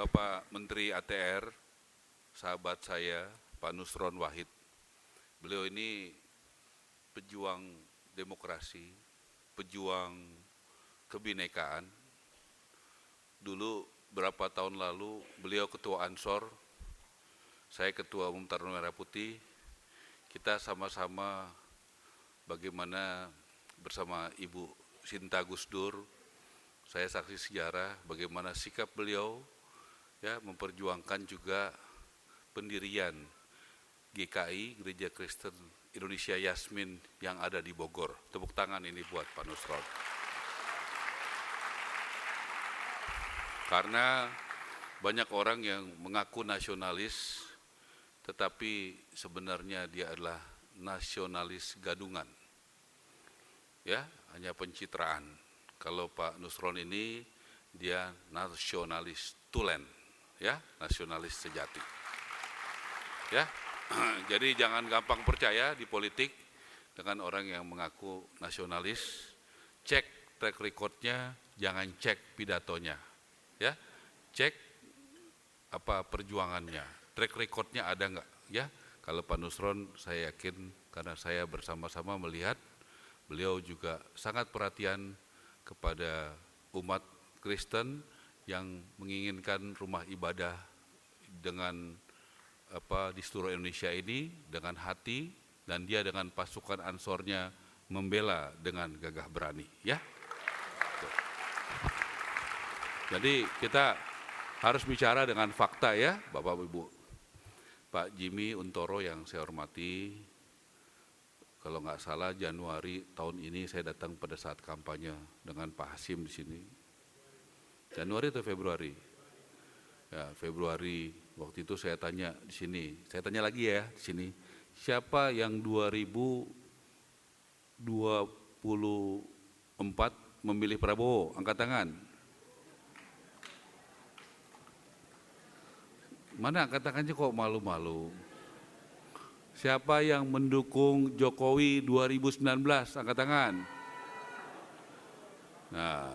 Bapak Menteri ATR, sahabat saya, Pak Nusron Wahid. Beliau ini pejuang demokrasi, pejuang kebinekaan. Dulu berapa tahun lalu beliau ketua Ansor, saya ketua umum Taruna Merah Putih. Kita sama-sama bagaimana bersama Ibu Sinta Gusdur, saya saksi sejarah bagaimana sikap beliau ya memperjuangkan juga pendirian GKI, Gereja Kristen Indonesia Yasmin yang ada di Bogor. Tepuk tangan ini buat Pak Nusron. Karena banyak orang yang mengaku nasionalis, tetapi sebenarnya dia adalah nasionalis gadungan. Ya, hanya pencitraan. Kalau Pak Nusron ini dia nasionalis tulen, ya, nasionalis sejati. Ya, jadi jangan gampang percaya di politik dengan orang yang mengaku nasionalis. Cek track recordnya, jangan cek pidatonya. Ya, cek apa perjuangannya, track recordnya ada enggak? Ya, kalau Pak Nusron saya yakin karena saya bersama-sama melihat beliau juga sangat perhatian kepada umat Kristen yang menginginkan rumah ibadah dengan di seluruh Indonesia ini dengan hati, dan dia dengan pasukan Ansornya membela dengan gagah berani, ya. Jadi kita harus bicara dengan fakta, ya, Bapak Ibu. Pak Jimmy Untoro yang saya hormati, kalau nggak salah Januari tahun ini saya datang pada saat kampanye dengan Pak Hasim di sini. Januari atau Februari? Ya, Februari. Waktu itu saya tanya di sini. Saya tanya lagi ya di sini. Siapa yang 2024 memilih Prabowo? Angkat tangan. Mana angkat tangannya kok malu-malu? Siapa yang mendukung Jokowi 2019? Angkat tangan. Nah,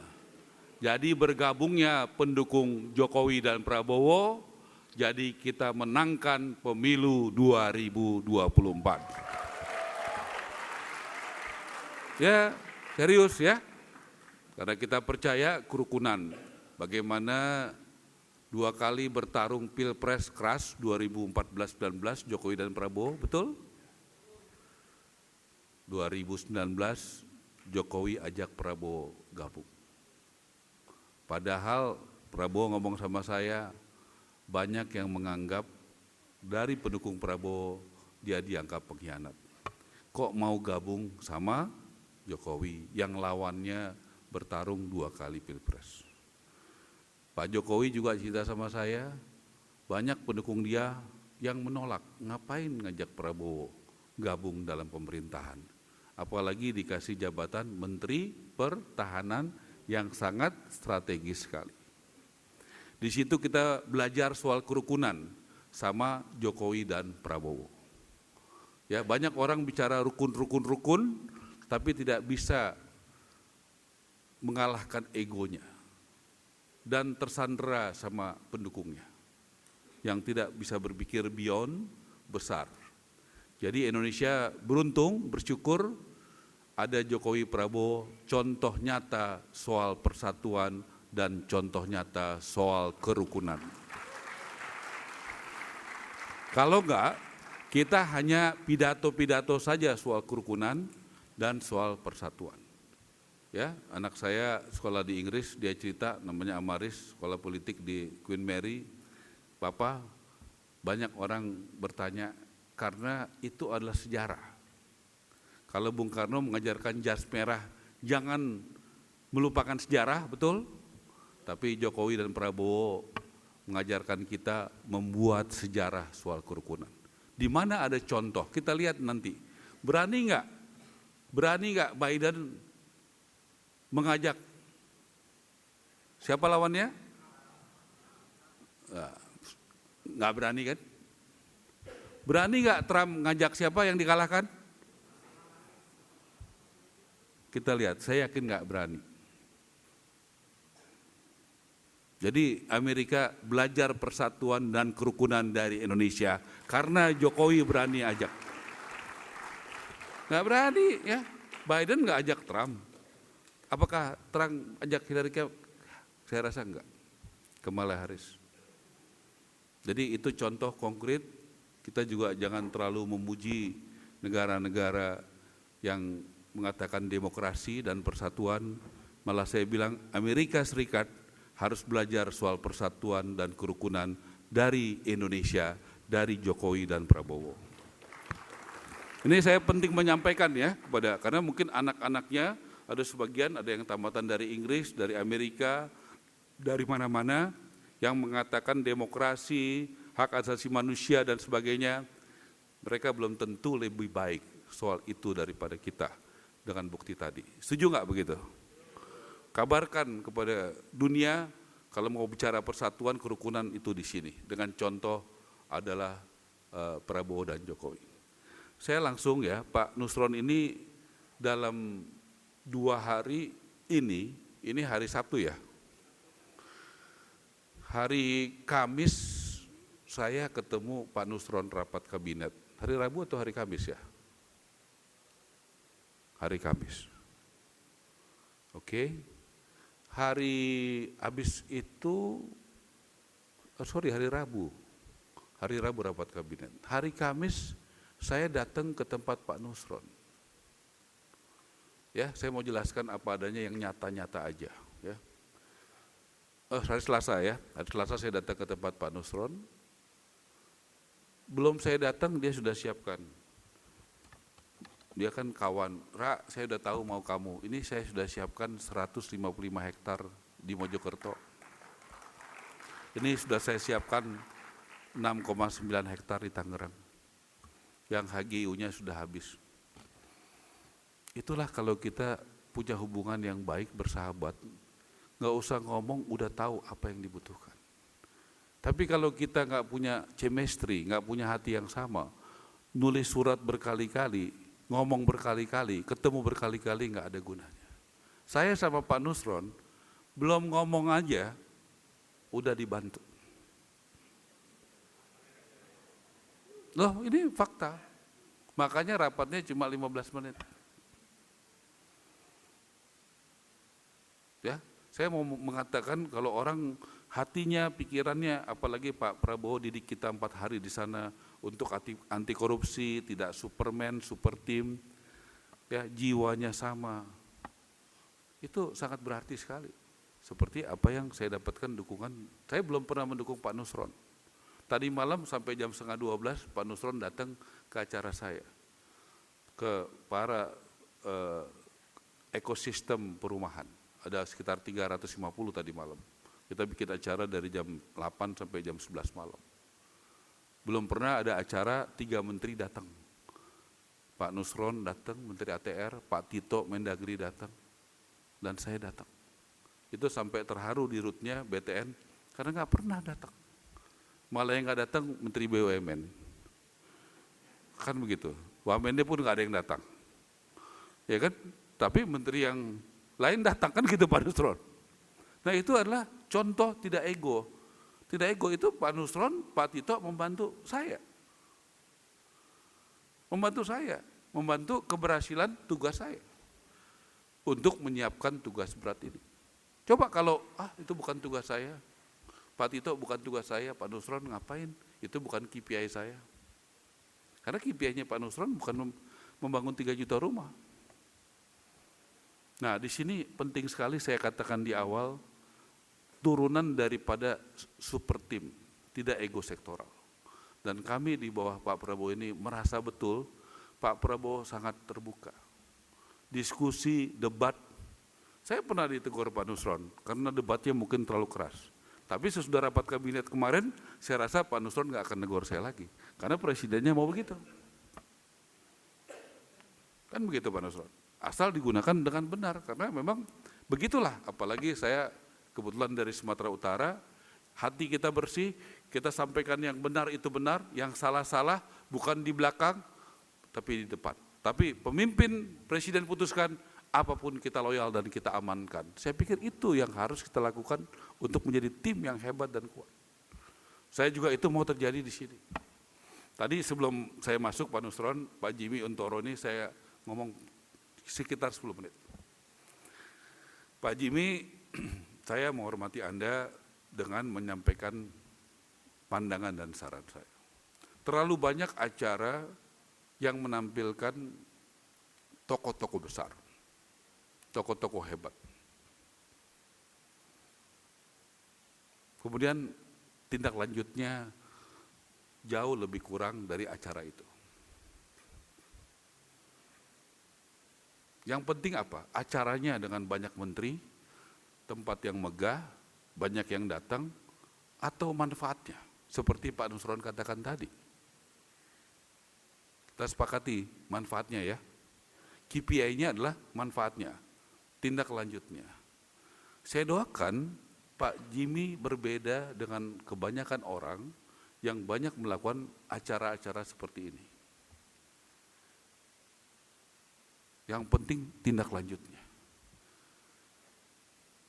jadi bergabungnya pendukung Jokowi dan Prabowo, jadi kita menangkan pemilu 2024. Ya, serius ya. Karena kita percaya kerukunan. Bagaimana 2 kali bertarung Pilpres keras 2014-19 Jokowi dan Prabowo, betul? 2019 Jokowi ajak Prabowo gabung. Padahal Prabowo ngomong sama saya, banyak yang menganggap dari pendukung Prabowo dia dianggap pengkhianat. Kok mau gabung sama Jokowi yang lawannya bertarung 2 kali Pilpres? Pak Jokowi juga cerita sama saya, banyak pendukung dia yang menolak, ngapain ngajak Prabowo gabung dalam pemerintahan. Apalagi dikasih jabatan Menteri Pertahanan yang sangat strategis sekali. Di situ kita belajar soal kerukunan sama Jokowi dan Prabowo. Ya, banyak orang bicara rukun, tapi tidak bisa mengalahkan egonya dan tersandera sama pendukungnya yang tidak bisa berpikir beyond besar. Jadi Indonesia beruntung, bersyukur ada Jokowi Prabowo, contoh nyata soal persatuan dan contoh nyata soal kerukunan. Kalau enggak, kita hanya pidato-pidato saja soal kerukunan dan soal persatuan. Ya, anak saya sekolah di Inggris, dia cerita namanya Amaris, sekolah politik di Queen Mary. Papa, banyak orang bertanya karena itu adalah sejarah. Kalau Bung Karno mengajarkan jas merah, jangan melupakan sejarah, betul? Tapi Jokowi dan Prabowo mengajarkan kita membuat sejarah soal kerukunan. Di mana ada contoh, kita lihat nanti. Berani nggak Biden mengajak siapa lawannya? Nggak berani kan? Berani nggak Trump ngajak siapa yang dikalahkan? Kita lihat, saya yakin nggak berani. Jadi Amerika belajar persatuan dan kerukunan dari Indonesia karena Jokowi berani ajak. Nggak berani ya, Biden nggak ajak Trump. Apakah Trump ajak Hillary Clinton? Saya rasa enggak. Kamala Harris. Jadi itu contoh konkret, kita juga jangan terlalu memuji negara-negara yang mengatakan demokrasi dan persatuan. Malah saya bilang Amerika Serikat harus belajar soal persatuan dan kerukunan dari Indonesia, dari Jokowi dan Prabowo. Ini saya penting menyampaikan ya karena mungkin anak-anaknya ada sebagian, ada yang tamatan dari Inggris, dari Amerika, dari mana-mana yang mengatakan demokrasi, hak asasi manusia dan sebagainya. Mereka belum tentu lebih baik soal itu daripada kita dengan bukti tadi. Setuju nggak begitu? Kabarkan kepada dunia kalau mau bicara persatuan kerukunan itu di sini. Dengan contoh adalah Prabowo dan Jokowi. Saya langsung ya, Pak Nusron ini dalam 2 hari ini hari Sabtu ya. Hari Kamis saya ketemu Pak Nusron rapat kabinet. Hari Rabu atau hari Kamis ya? Hari Kamis. Oke. Hari habis itu, hari Rabu. Hari Rabu rapat kabinet. Hari Kamis saya datang ke tempat Pak Nusron. Ya, saya mau jelaskan apa adanya yang nyata-nyata aja. Ya. Hari Selasa ya, hari Selasa saya datang ke tempat Pak Nusron. Belum saya datang dia sudah siapkan. Dia kan kawan, saya udah tahu mau kamu, ini saya sudah siapkan 155 hektar di Mojokerto. Ini sudah saya siapkan 6,9 hektar di Tangerang, yang HGU-nya sudah habis. Itulah kalau kita punya hubungan yang baik, bersahabat, nggak usah ngomong, udah tahu apa yang dibutuhkan. Tapi kalau kita nggak punya chemistry, nggak punya hati yang sama, nulis surat berkali-kali, ngomong berkali-kali, ketemu berkali-kali, nggak ada gunanya. Saya sama Pak Nusron, belum ngomong aja, udah dibantu. Loh ini fakta, makanya rapatnya cuma 15 menit. Ya, saya mau mengatakan kalau orang hatinya, pikirannya, apalagi Pak Prabowo didik kita 4 hari di sana untuk anti korupsi, tidak Superman, super team, ya jiwanya sama. Itu sangat berarti sekali. Seperti apa yang saya dapatkan dukungan, saya belum pernah mendukung Pak Nusron. Tadi malam sampai jam 11:30 Pak Nusron datang ke acara saya, ke para ekosistem perumahan. Ada sekitar 350 tadi malam. Kita bikin acara dari jam 8 sampai jam 11 malam. Belum pernah ada acara 3 menteri datang. Pak Nusron datang, Menteri ATR, Pak Tito Mendagri datang, dan saya datang. Itu sampai terharu di rootnya BTN, karena nggak pernah datang. Malah yang nggak datang Menteri BUMN. Kan begitu, Wamennya pun nggak ada yang datang. Ya kan, tapi menteri yang lain datang kan gitu Pak Nusron. Nah itu adalah contoh tidak ego. Tidak ego itu Pak Nusron, Pak Tito membantu saya. Membantu keberhasilan tugas saya. Untuk menyiapkan tugas berat ini. Coba kalau, itu bukan tugas saya, Pak Tito bukan tugas saya, Pak Nusron ngapain, itu bukan KPI saya. Karena KPI-nya Pak Nusron bukan membangun 3 juta rumah. Nah di sini penting sekali saya katakan di awal, turunan daripada super team, tidak ego sektoral. Dan kami di bawah Pak Prabowo ini merasa betul Pak Prabowo sangat terbuka. Diskusi, debat, saya pernah ditegur Pak Nusron karena debatnya mungkin terlalu keras. Tapi sesudah rapat kabinet kemarin, saya rasa Pak Nusron nggak akan negur saya lagi. Karena presidennya mau begitu. Kan begitu Pak Nusron. Asal digunakan dengan benar, karena memang begitulah. Apalagi saya kebetulan dari Sumatera Utara, hati kita bersih, kita sampaikan yang benar itu benar, yang salah-salah bukan di belakang, tapi di depan. Tapi pemimpin presiden putuskan apapun kita loyal dan kita amankan. Saya pikir itu yang harus kita lakukan untuk menjadi tim yang hebat dan kuat. Saya juga itu mau terjadi di sini. Tadi sebelum saya masuk Pak Nusron, Pak Jimmy Untoro ini saya ngomong sekitar 10 menit. Pak Jimmy, saya menghormati Anda dengan menyampaikan pandangan dan saran saya. Terlalu banyak acara yang menampilkan tokoh-tokoh besar, tokoh-tokoh hebat. Kemudian tindak lanjutnya jauh lebih kurang dari acara itu. Yang penting apa? Acaranya dengan banyak menteri, tempat yang megah, banyak yang datang, atau manfaatnya. Seperti Pak Nusron katakan tadi. Kita sepakati manfaatnya ya. KPI-nya adalah manfaatnya, tindak lanjutnya. Saya doakan Pak Jimmy berbeda dengan kebanyakan orang yang banyak melakukan acara-acara seperti ini. Yang penting tindak lanjutnya.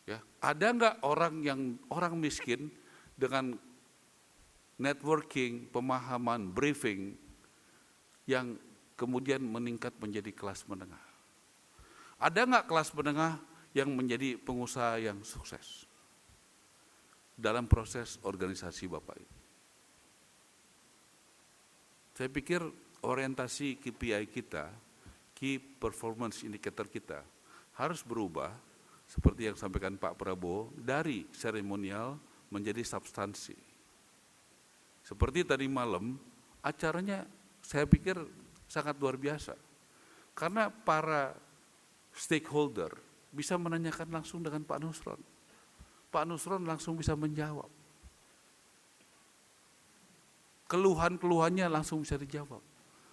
Ya, ada nggak orang miskin dengan networking, pemahaman, briefing yang kemudian meningkat menjadi kelas menengah? Ada nggak kelas menengah yang menjadi pengusaha yang sukses dalam proses organisasi Bapak ini? Saya pikir orientasi KPI kita, Key Performance Indicator kita, harus berubah seperti yang sampaikan Pak Prabowo, dari seremonial menjadi substansi. Seperti tadi malam, acaranya saya pikir sangat luar biasa. Karena para stakeholder bisa menanyakan langsung dengan Pak Nusron. Pak Nusron langsung bisa menjawab. Keluhan-keluhannya langsung bisa dijawab.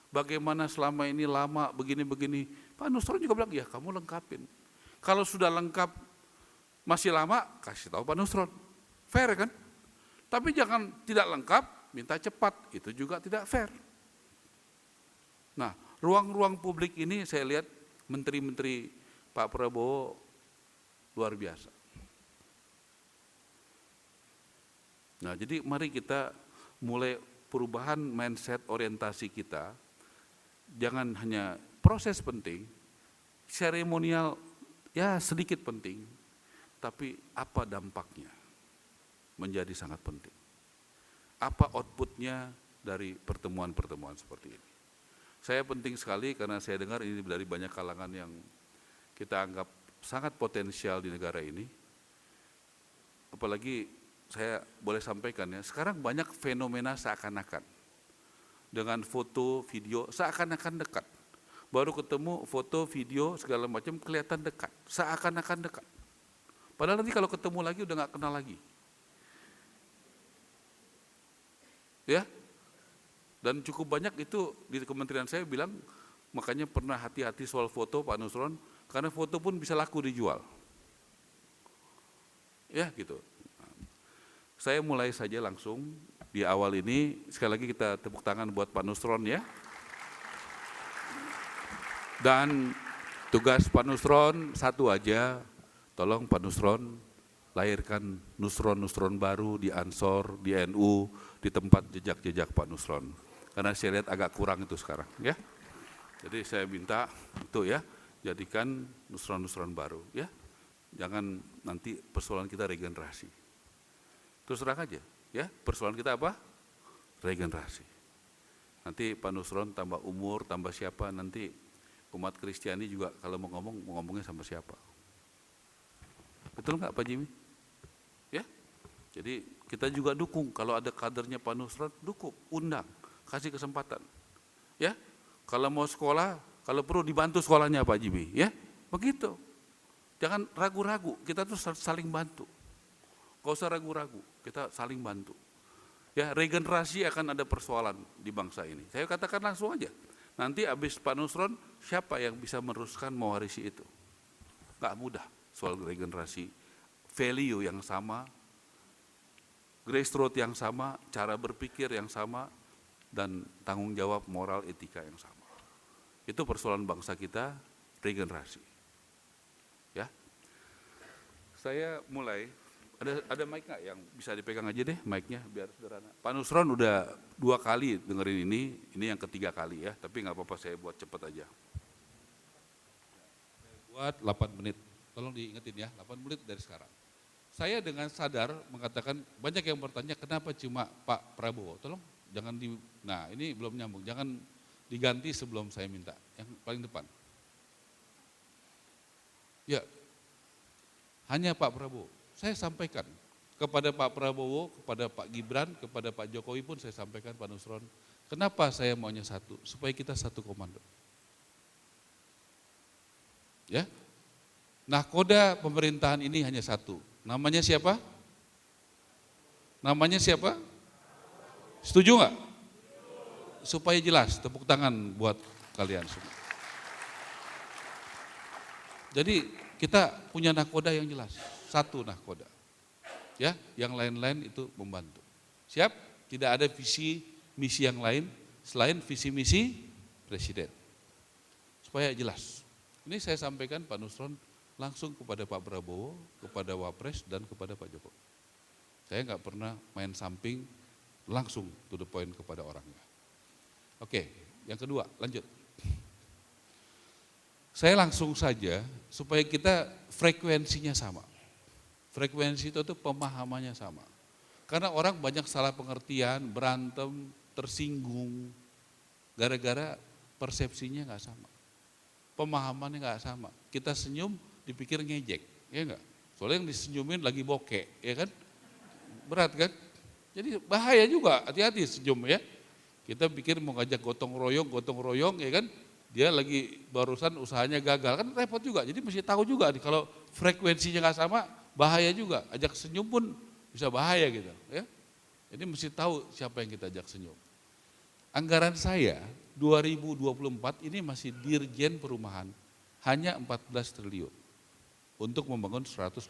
Bagaimana selama ini lama begini-begini. Pak Nusron juga bilang, ya kamu lengkapin. Kalau sudah lengkap masih lama, kasih tahu Pak Nusron. Fair kan? Tapi jangan tidak lengkap, minta cepat. Itu juga tidak fair. Nah, ruang-ruang publik ini saya lihat menteri-menteri Pak Prabowo luar biasa. Nah, jadi mari kita mulai perubahan mindset orientasi kita. Jangan hanya proses penting, seremonial ya sedikit penting, tapi apa dampaknya menjadi sangat penting. Apa outputnya dari pertemuan-pertemuan seperti ini. Saya penting sekali karena saya dengar ini dari banyak kalangan yang kita anggap sangat potensial di negara ini. Apalagi saya boleh sampaikan ya, sekarang banyak fenomena seakan-akan. Dengan foto, video, seakan-akan dekat. Baru ketemu foto, video, segala macam kelihatan dekat. Seakan-akan dekat. Padahal nanti kalau ketemu lagi udah gak kenal lagi. Ya, dan cukup banyak itu di kementerian saya bilang, makanya pernah hati-hati soal foto Pak Nusron, karena foto pun bisa laku dijual. Ya gitu. Saya mulai saja langsung di awal ini, sekali lagi kita tepuk tangan buat Pak Nusron ya. Dan tugas Pak Nusron satu aja, tolong Pak Nusron lahirkan Nusron-Nusron baru di Ansor, di NU, di tempat jejak-jejak Pak Nusron. Karena saya lihat agak kurang itu sekarang ya. Jadi saya minta itu ya, jadikan Nusron-Nusron baru ya. Jangan nanti persoalan kita regenerasi. Terus terang aja, ya persoalan kita apa? Regenerasi. Nanti Pak Nusron tambah umur, tambah siapa, nanti umat Kristiani juga kalau mau ngomongnya sama siapa. Betul nggak Pak Jimmy? Ya, jadi kita juga dukung, kalau ada kadernya Pak Nusron, dukung, undang, kasih kesempatan. Ya, kalau mau sekolah, kalau perlu dibantu sekolahnya Pak Jimmy, ya, begitu. Jangan ragu-ragu, kita tuh saling bantu. Gak usah ragu-ragu, kita saling bantu. Ya, regenerasi akan ada persoalan di bangsa ini. Saya katakan langsung aja. Nanti habis Pak Nusron, siapa yang bisa meneruskan mewarisi itu? Gak mudah soal regenerasi. Value yang sama, grace road yang sama, cara berpikir yang sama, dan tanggung jawab moral etika yang sama. Itu persoalan bangsa kita, regenerasi. Saya mulai, ada mic nggak yang bisa dipegang aja deh mic-nya biar sederhana. Pak Nusron udah 2 kali dengerin ini yang ketiga kali ya, tapi nggak apa-apa saya buat cepet aja. Buat 8 menit, tolong diingetin ya, 8 menit dari sekarang. Saya dengan sadar mengatakan banyak yang bertanya kenapa cuma Pak Prabowo, tolong jangan nah ini belum nyambung, jangan diganti sebelum saya minta, yang paling depan. Ya, hanya Pak Prabowo. Saya sampaikan kepada Pak Prabowo, kepada Pak Gibran, kepada Pak Jokowi pun saya sampaikan Pak Nusron, kenapa saya maunya satu, supaya kita satu komando. Ya, nahkoda pemerintahan ini hanya satu, namanya siapa? Namanya siapa? Setuju nggak? Supaya jelas, tepuk tangan buat kalian semua. Jadi kita punya nahkoda yang jelas, satu nahkoda. Ya, yang lain-lain itu membantu. Siap? Tidak ada visi misi yang lain selain visi misi presiden. Supaya jelas. Ini saya sampaikan Pak Nusron langsung kepada Pak Prabowo, kepada Wapres dan kepada Pak Jokowi. Saya nggak pernah main samping, langsung to the point kepada orangnya. Oke, yang kedua, lanjut. Saya langsung saja supaya kita frekuensinya sama. Frekuensi itu pemahamannya sama. Karena orang banyak salah pengertian, berantem, tersinggung, gara-gara persepsinya nggak sama. Pemahamannya nggak sama. Kita senyum dipikir ngejek, ya enggak? Soalnya yang disenyumin lagi bokeh, ya kan? Berat kan? Jadi bahaya juga, hati-hati senyum ya. Kita pikir mau ngajak gotong royong, ya kan? Dia lagi barusan usahanya gagal, kan repot juga. Jadi mesti tahu juga nih kalau frekuensinya nggak sama, bahaya juga. Ajak senyum pun bisa bahaya gitu, ya. Jadi mesti tahu siapa yang kita ajak senyum. Anggaran saya 2024 ini masih Dirjen Perumahan hanya 14 triliun untuk membangun 145.000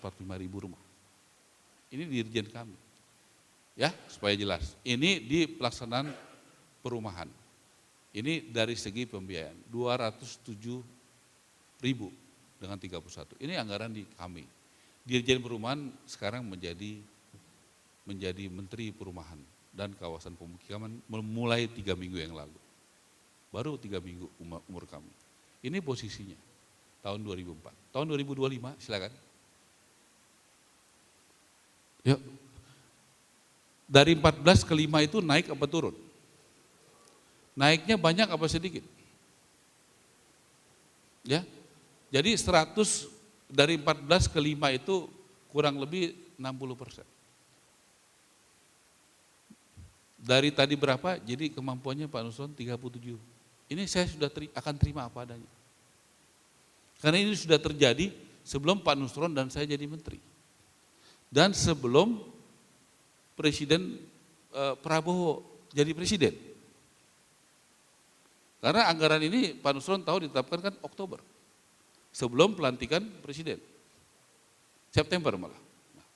rumah. Ini Dirjen kami. Ya, supaya jelas. Ini di pelaksanaan perumahan. Ini dari segi pembiayaan 207.000 dengan 31. Ini anggaran di kami. Dirjen Perumahan sekarang menjadi Menteri Perumahan dan Kawasan Pemukiman mulai 3 minggu yang lalu. Baru 3 minggu umur kami. Ini posisinya tahun 2004. Tahun 2025 silakan. Yuk. Dari 14 ke 5 itu naik apa turun? Naiknya banyak apa sedikit? Ya. Jadi 100 dari 14 ke 5 itu kurang lebih 60%. Dari tadi berapa? Jadi kemampuannya Pak Nusron 37. Ini saya sudah akan terima apa adanya. Karena ini sudah terjadi sebelum Pak Nusron dan saya jadi menteri. Dan sebelum Presiden Prabowo jadi presiden. Karena anggaran ini Pak Nusron tahu ditetapkan kan Oktober. Sebelum pelantikan presiden. September malah. Nah,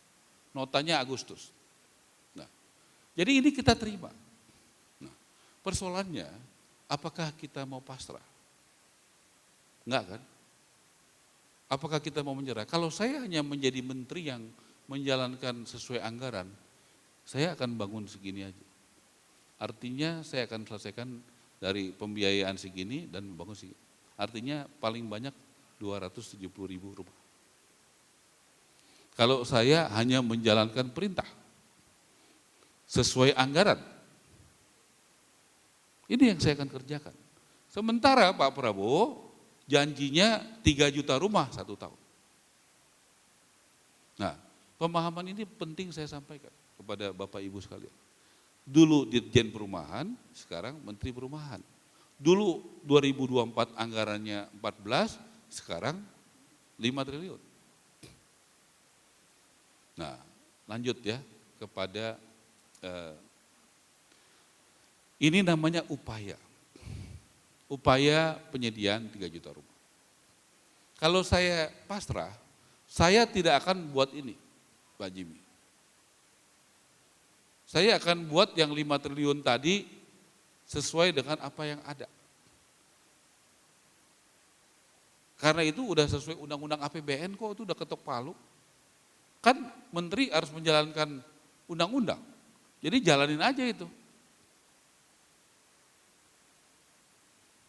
notanya Agustus. Nah, jadi ini kita terima. Nah, persoalannya apakah kita mau pasrah? Enggak kan? Apakah kita mau menyerah? Kalau saya hanya menjadi menteri yang menjalankan sesuai anggaran, saya akan bangun segini aja. Artinya saya akan selesaikan dari pembiayaan segini dan bangun segini. Artinya paling banyak 270.000 rumah. Kalau saya hanya menjalankan perintah sesuai anggaran, ini yang saya akan kerjakan. Sementara Pak Prabowo janjinya 3 juta rumah 1 tahun. Nah, pemahaman ini penting saya sampaikan kepada Bapak Ibu sekalian. Dulu Dirjen Perumahan, sekarang Menteri Perumahan. Dulu 2024 anggarannya 14, sekarang 5 triliun. Nah, lanjut ya kepada ini namanya upaya. Upaya penyediaan 3 juta rumah. Kalau saya pasrah, saya tidak akan buat ini, Pak Jimmy. Saya akan buat yang 5 triliun tadi sesuai dengan apa yang ada. Karena itu udah sesuai undang-undang APBN kok, itu udah ketok palu. Kan menteri harus menjalankan undang-undang. Jadi jalanin aja itu.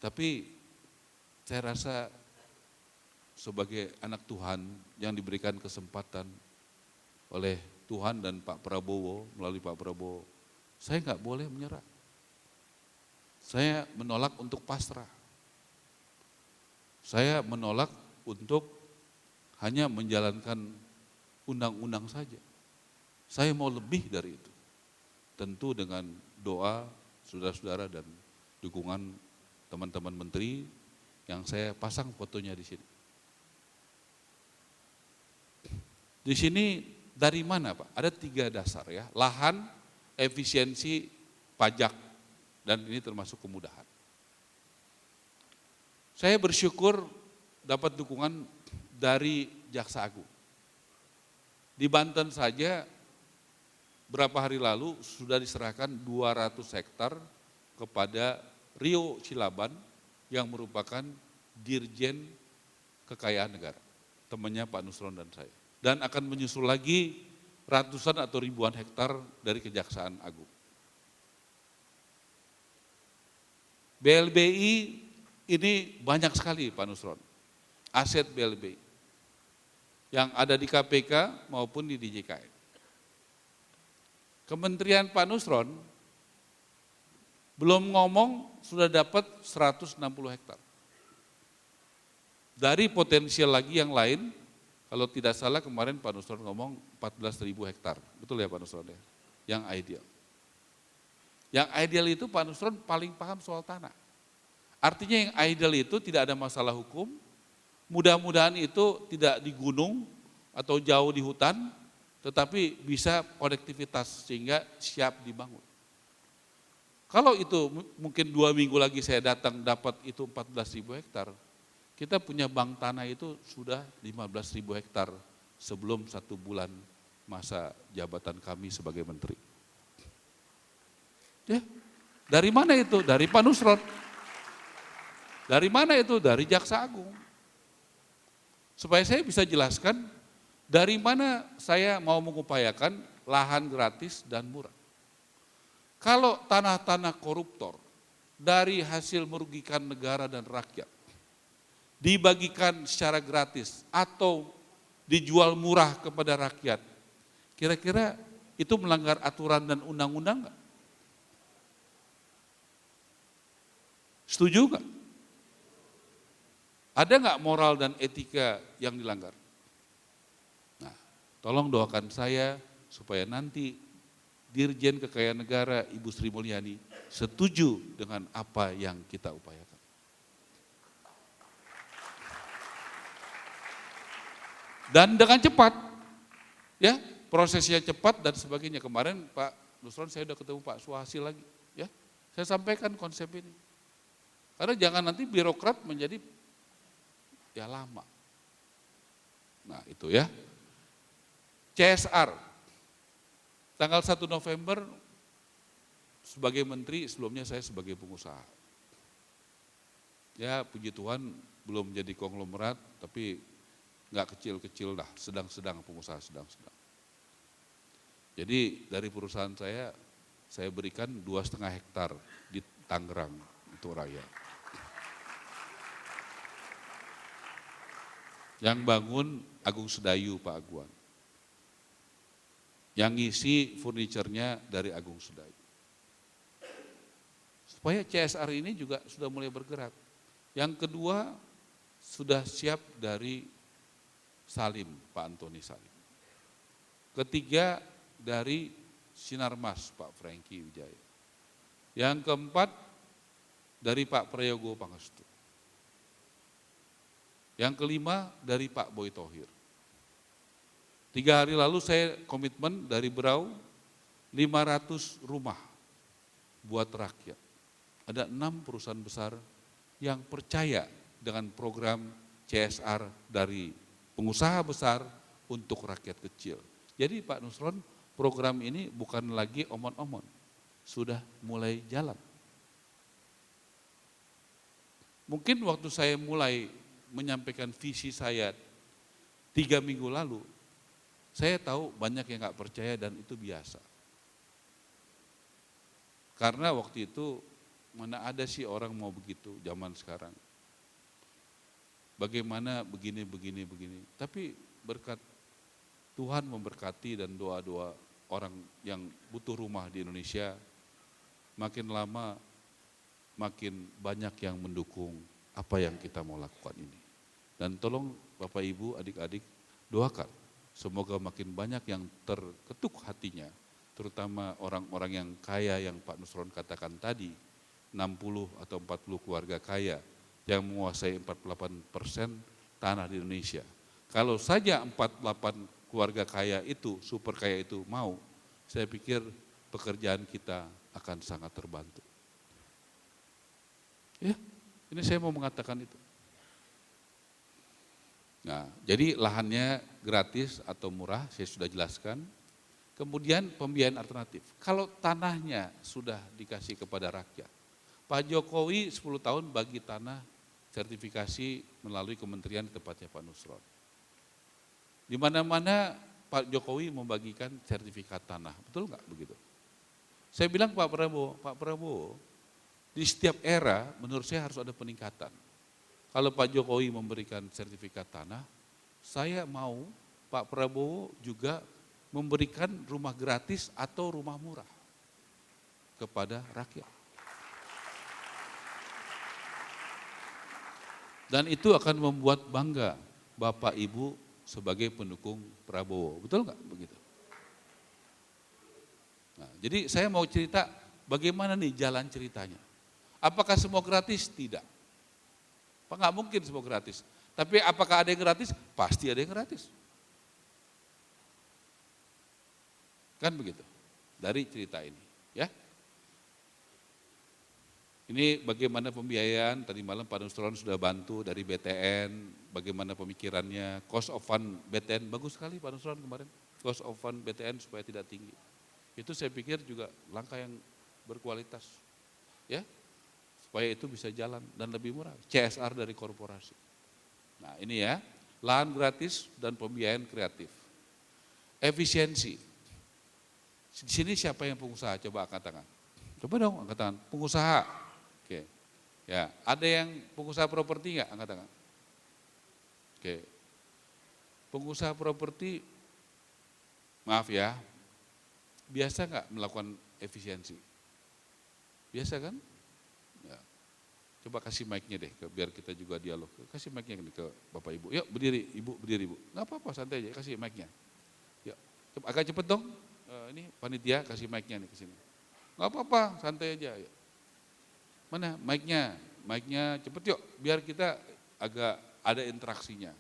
Tapi saya rasa sebagai anak Tuhan yang diberikan kesempatan oleh Tuhan dan Pak Prabowo, melalui Pak Prabowo, saya nggak boleh menyerah. Saya menolak untuk pasrah. Saya menolak untuk hanya menjalankan undang-undang saja. Saya mau lebih dari itu. Tentu dengan doa saudara-saudara dan dukungan teman-teman menteri yang saya pasang fotonya di sini. Di sini dari mana Pak? Ada 3 dasar ya, lahan, efisiensi, pajak, dan ini termasuk kemudahan. Saya bersyukur dapat dukungan dari Jaksa Agung. Di Banten saja berapa hari lalu sudah diserahkan 200 hektar kepada Rio Cilaban yang merupakan Dirjen Kekayaan Negara, temannya Pak Nusron dan saya. Dan akan menyusul lagi ratusan atau ribuan hektar dari Kejaksaan Agung. BLBI ini banyak sekali Pak Nusron, aset BLBI yang ada di KPK maupun di DJKN. Kementerian Pak Nusron belum ngomong sudah dapat 160 hektar. Dari potensial lagi yang lain, kalau tidak salah kemarin Pak Nusron ngomong 14.000 hektar. Betul ya Pak Nusron ya? Yang ideal. Yang ideal itu Pak Nusron paling paham soal tanah. Artinya yang ideal itu tidak ada masalah hukum, mudah-mudahan itu tidak di gunung atau jauh di hutan, tetapi bisa konektivitas sehingga siap dibangun. Kalau itu mungkin 2 minggu lagi saya datang dapat itu 14.000 hektar, kita punya bank tanah itu sudah 15.000 hektar sebelum 1 bulan masa jabatan kami sebagai menteri. Ya, dari mana itu? Dari Pak Nusron. Dari mana itu? Dari Jaksa Agung. Supaya saya bisa jelaskan dari mana saya mau mengupayakan lahan gratis dan murah. Kalau tanah-tanah koruptor dari hasil merugikan negara dan rakyat dibagikan secara gratis atau dijual murah kepada rakyat, kira-kira itu melanggar aturan dan undang-undang nggak? Setuju nggak? Ada nggak moral dan etika yang dilanggar? Nah, tolong doakan saya supaya nanti Dirjen Kekayaan Negara Ibu Sri Mulyani setuju dengan apa yang kita upayakan. Dan dengan cepat, ya prosesnya cepat dan sebagainya. Kemarin Pak Nusron saya sudah ketemu Pak Suhasil lagi, ya saya sampaikan konsep ini. Karena jangan nanti birokrat menjadi ya lama. Nah itu ya. CSR, tanggal 1 November sebagai menteri, sebelumnya saya sebagai pengusaha. Ya puji Tuhan belum jadi konglomerat, tapi nggak kecil-kecil dah, sedang-sedang pengusaha sedang-sedang. Jadi dari perusahaan saya berikan 2,5 hektar di Tangerang untuk rakyat. Yang bangun Agung Sedayu Pak Aguan. Yang ngisi furniturnya dari Agung Sedayu. Supaya CSR ini juga sudah mulai bergerak. Yang kedua sudah siap dari Salim, Pak Antoni Salim. Ketiga dari Sinarmas, Pak Franky Wijaya. Yang keempat dari Pak Prayogo Pangestu. Yang kelima dari Pak Boy Thohir. 3 hari lalu saya komitmen dari Berau 500 rumah buat rakyat. Ada 6 perusahaan besar yang percaya dengan program CSR dari pengusaha besar untuk rakyat kecil. Jadi Pak Nusron, program ini bukan lagi omon-omon, sudah mulai jalan. Mungkin waktu saya mulai menyampaikan visi saya 3 minggu lalu, Saya tahu banyak yang nggak percaya dan itu biasa. Karena waktu itu mana ada sih orang mau begitu zaman sekarang. Bagaimana begini. Tapi berkat Tuhan memberkati dan doa-doa orang yang butuh rumah di Indonesia, makin lama makin banyak yang mendukung apa yang kita mau lakukan ini. Dan tolong Bapak Ibu, adik-adik, doakan. Semoga makin banyak yang terketuk hatinya, terutama orang-orang yang kaya yang Pak Nusron katakan tadi, 60 atau 40 keluarga kaya yang menguasai 48% tanah di Indonesia. Kalau saja 48 keluarga kaya itu, super kaya itu mau, saya pikir pekerjaan kita akan sangat terbantu. Ya, ini saya mau mengatakan itu. Nah, jadi lahannya gratis atau murah, saya sudah jelaskan. Kemudian pembiayaan alternatif. Kalau tanahnya sudah dikasih kepada rakyat, Pak Jokowi 10 tahun bagi tanah sertifikasi melalui kementerian tempatnya Pak Nusron. Di mana-mana Pak Jokowi membagikan sertifikat tanah, betul nggak begitu? Saya bilang Pak Prabowo, di setiap era menurut saya harus ada peningkatan. Kalau Pak Jokowi memberikan sertifikat tanah, saya mau Pak Prabowo juga memberikan rumah gratis atau rumah murah kepada rakyat. Dan itu akan membuat bangga Bapak Ibu sebagai pendukung Prabowo, betul nggak begitu? Nah, jadi saya mau cerita bagaimana nih jalan ceritanya. Apakah semua gratis? Tidak. Nggak mungkin semua gratis. Tapi apakah ada yang gratis? Pasti ada yang gratis. Kan begitu, dari cerita ini. Ya. Ini bagaimana pembiayaan, tadi malam Pak Nusron sudah bantu dari BTN, bagaimana pemikirannya, cost of fund BTN, bagus sekali Pak Nusron kemarin, cost of fund BTN supaya tidak tinggi. Itu saya pikir juga langkah yang berkualitas, ya, supaya itu bisa jalan dan lebih murah, CSR dari korporasi. Nah ini ya, lahan gratis dan pembiayaan kreatif. Efisiensi. Di sini siapa yang pengusaha? Coba angkat tangan. Coba dong angkat tangan. Pengusaha. Oke. Ya, ada yang pengusaha properti enggak? Angkat tangan. Oke. Pengusaha properti, maaf ya, biasa enggak melakukan efisiensi? Biasa kan? Ya. Coba kasih mic-nya deh, biar kita juga dialog. Kasih mic-nya ke Bapak Ibu. Yuk berdiri, Ibu berdiri Ibu. Enggak apa-apa, santai aja, kasih mic-nya. Yuk, coba agak cepet dong. Ini panitia kasih mic-nya nih ke sini. Enggak apa-apa, santai aja. Yuk. Mana mic-nya? Mic-nya cepet yuk, biar kita agak ada interaksinya.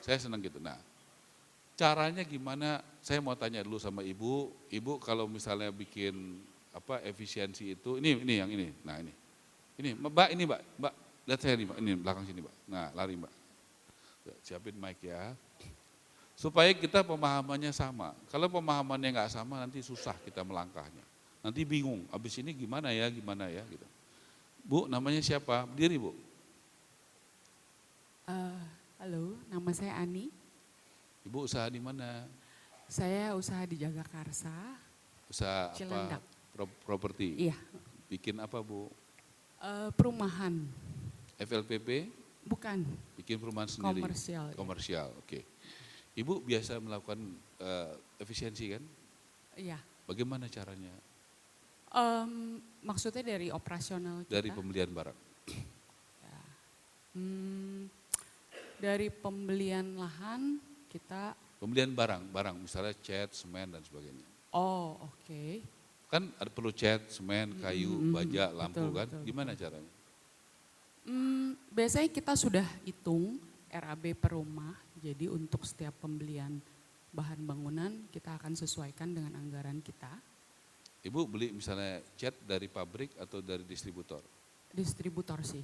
Saya senang gitu. Nah, caranya gimana? Saya mau tanya dulu sama Ibu. Ibu kalau misalnya bikin apa efisiensi itu, ini yang ini. Nah ini Mbak, lihat saya nih Mbak, ini belakang sini Mbak. Nah lari Mbak. Siapin mic ya. Supaya kita pemahamannya sama. Kalau pemahamannya nggak sama nanti susah kita melangkahnya. Nanti bingung, abis ini gimana ya gitu. Bu, namanya siapa? Berdiri Bu. Halo, nama saya Ani. Ibu usaha di mana? Saya usaha di Jagakarsa. Usaha Cilandak. apa? Properti? Iya. Bikin apa Bu? Perumahan. FLPP? Bukan. Bikin perumahan sendiri? Komersial. Komersial, ya. Oke. Ibu biasa melakukan efisiensi kan? Iya. Bagaimana caranya? Maksudnya dari operasional kita? Dari pembelian barang? Ya. Dari pembelian lahan kita. Pembelian barang misalnya cat, semen dan sebagainya. Oh oke. Kan ada perlu cat, semen, kayu, baja, lampu betul, kan? betul, Gimana caranya? Biasanya kita sudah hitung RAB per rumah, jadi untuk setiap pembelian bahan bangunan kita akan sesuaikan dengan anggaran kita. Ibu beli misalnya cat dari pabrik atau dari distributor? Distributor sih.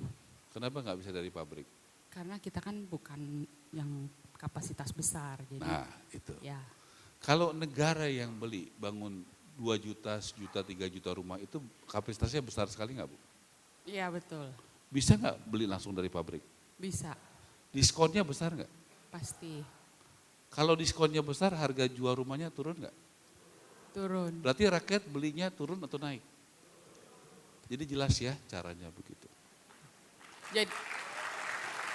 Kenapa nggak bisa dari pabrik? Karena kita kan bukan yang kapasitas besar. Jadi, nah itu. Ya. Kalau negara yang beli bangun 2 juta, 1 juta, 3 juta rumah itu kapasitasnya besar sekali nggak Bu? Iya betul. Bisa nggak beli langsung dari pabrik? Bisa. Diskonnya besar nggak? Pasti. Kalau diskonnya besar, harga jual rumahnya turun nggak? Turun. Berarti rakyat belinya turun atau naik? Jadi jelas ya caranya begitu. Jadi,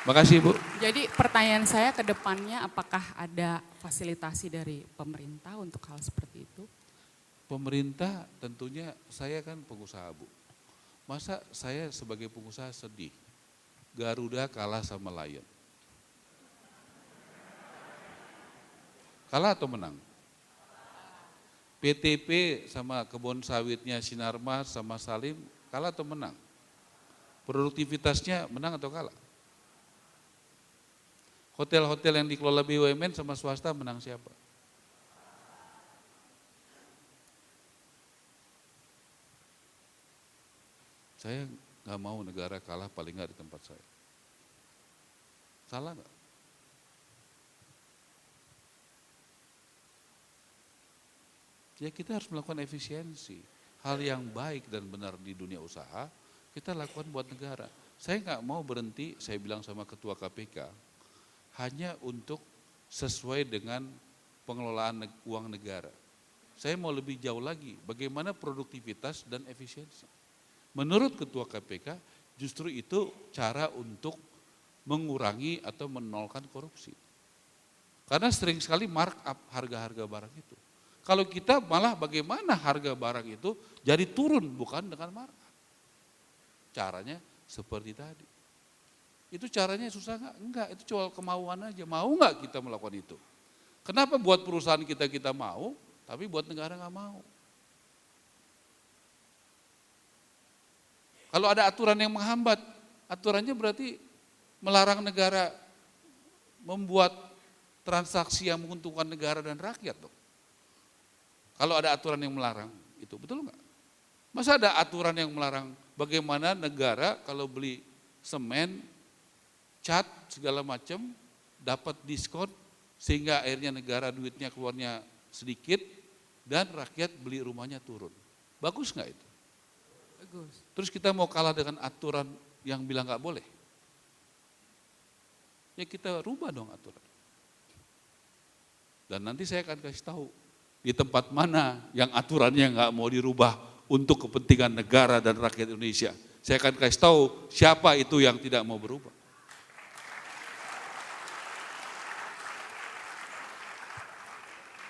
Makasih Bu. jadi pertanyaan saya ke depannya, apakah ada fasilitasi dari pemerintah untuk hal seperti itu? Pemerintah tentunya, saya kan pengusaha Bu. Masa saya sebagai pengusaha sedih, Garuda kalah sama Lion. Kalah atau menang? PTP sama kebun sawitnya Sinarmas sama Salim kalah atau menang? Produktivitasnya menang atau kalah? Hotel-hotel yang dikelola BUMN sama swasta menang siapa? Saya nggak mau negara kalah paling nggak di tempat saya. Salah nggak? Ya kita harus melakukan efisiensi. Hal yang baik dan benar di dunia usaha, kita lakukan buat negara. Saya nggak mau berhenti, saya bilang sama Ketua KPK, hanya untuk sesuai dengan pengelolaan uang negara. Saya mau lebih jauh lagi, bagaimana produktivitas dan efisiensi. Menurut Ketua KPK, justru itu cara untuk mengurangi atau menolkan korupsi. Karena sering sekali markup harga-harga barang itu. Kalau kita malah bagaimana harga barang itu jadi turun, bukan dengan markup. Caranya seperti tadi. Itu caranya susah nggak? Enggak, itu cuma kemauan aja. Mau nggak kita melakukan itu? Kenapa buat perusahaan kita mau, tapi buat negara nggak mau? Kalau ada aturan yang menghambat, aturannya berarti melarang negara membuat transaksi yang menguntungkan negara dan rakyat dong. Kalau ada aturan yang melarang, itu betul nggak? Masa ada aturan yang melarang bagaimana negara kalau beli semen, cat, segala macam, dapat diskon, sehingga akhirnya negara duitnya keluarnya sedikit, dan rakyat beli rumahnya turun. Bagus nggak itu? Bagus. Terus kita mau kalah dengan aturan yang bilang nggak boleh? Ya kita rubah dong aturan. Dan nanti saya akan kasih tahu di tempat mana yang aturannya nggak mau dirubah untuk kepentingan negara dan rakyat Indonesia. Saya akan kasih tahu siapa itu yang tidak mau berubah.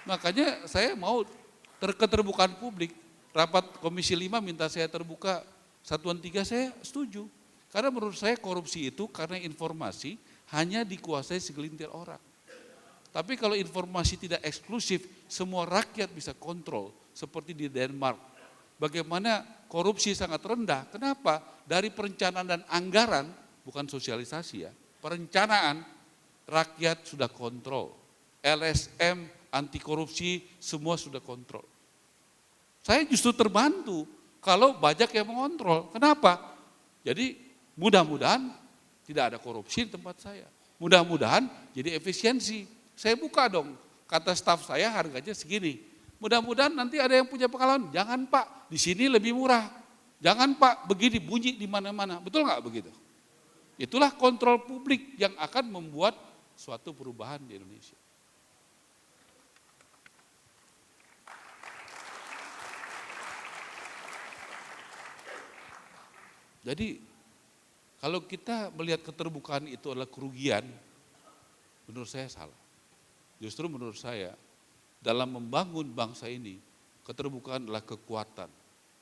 Makanya saya mau keterbukaan publik. Rapat Komisi 5 minta saya terbuka, Satuan 3 saya setuju. Karena menurut saya korupsi itu karena informasi hanya dikuasai segelintir orang. Tapi kalau informasi tidak eksklusif, semua rakyat bisa kontrol. Seperti di Denmark. Bagaimana korupsi sangat rendah. Kenapa? Dari perencanaan dan anggaran, bukan sosialisasi ya. Perencanaan, rakyat sudah kontrol. LSM, anti korupsi, semua sudah kontrol. Saya justru terbantu kalau banyak yang mengontrol. Kenapa? Jadi mudah-mudahan tidak ada korupsi di tempat saya. Mudah-mudahan jadi efisiensi. Saya buka dong, kata staf saya harganya segini. Mudah-mudahan nanti ada yang punya pengalaman. Jangan Pak, di sini lebih murah. Jangan Pak, begini bunyi di mana-mana. Betul nggak begitu? Itulah kontrol publik yang akan membuat suatu perubahan di Indonesia. Jadi kalau kita melihat keterbukaan itu adalah kerugian, menurut saya salah. Justru menurut saya dalam membangun bangsa ini, keterbukaan adalah kekuatan,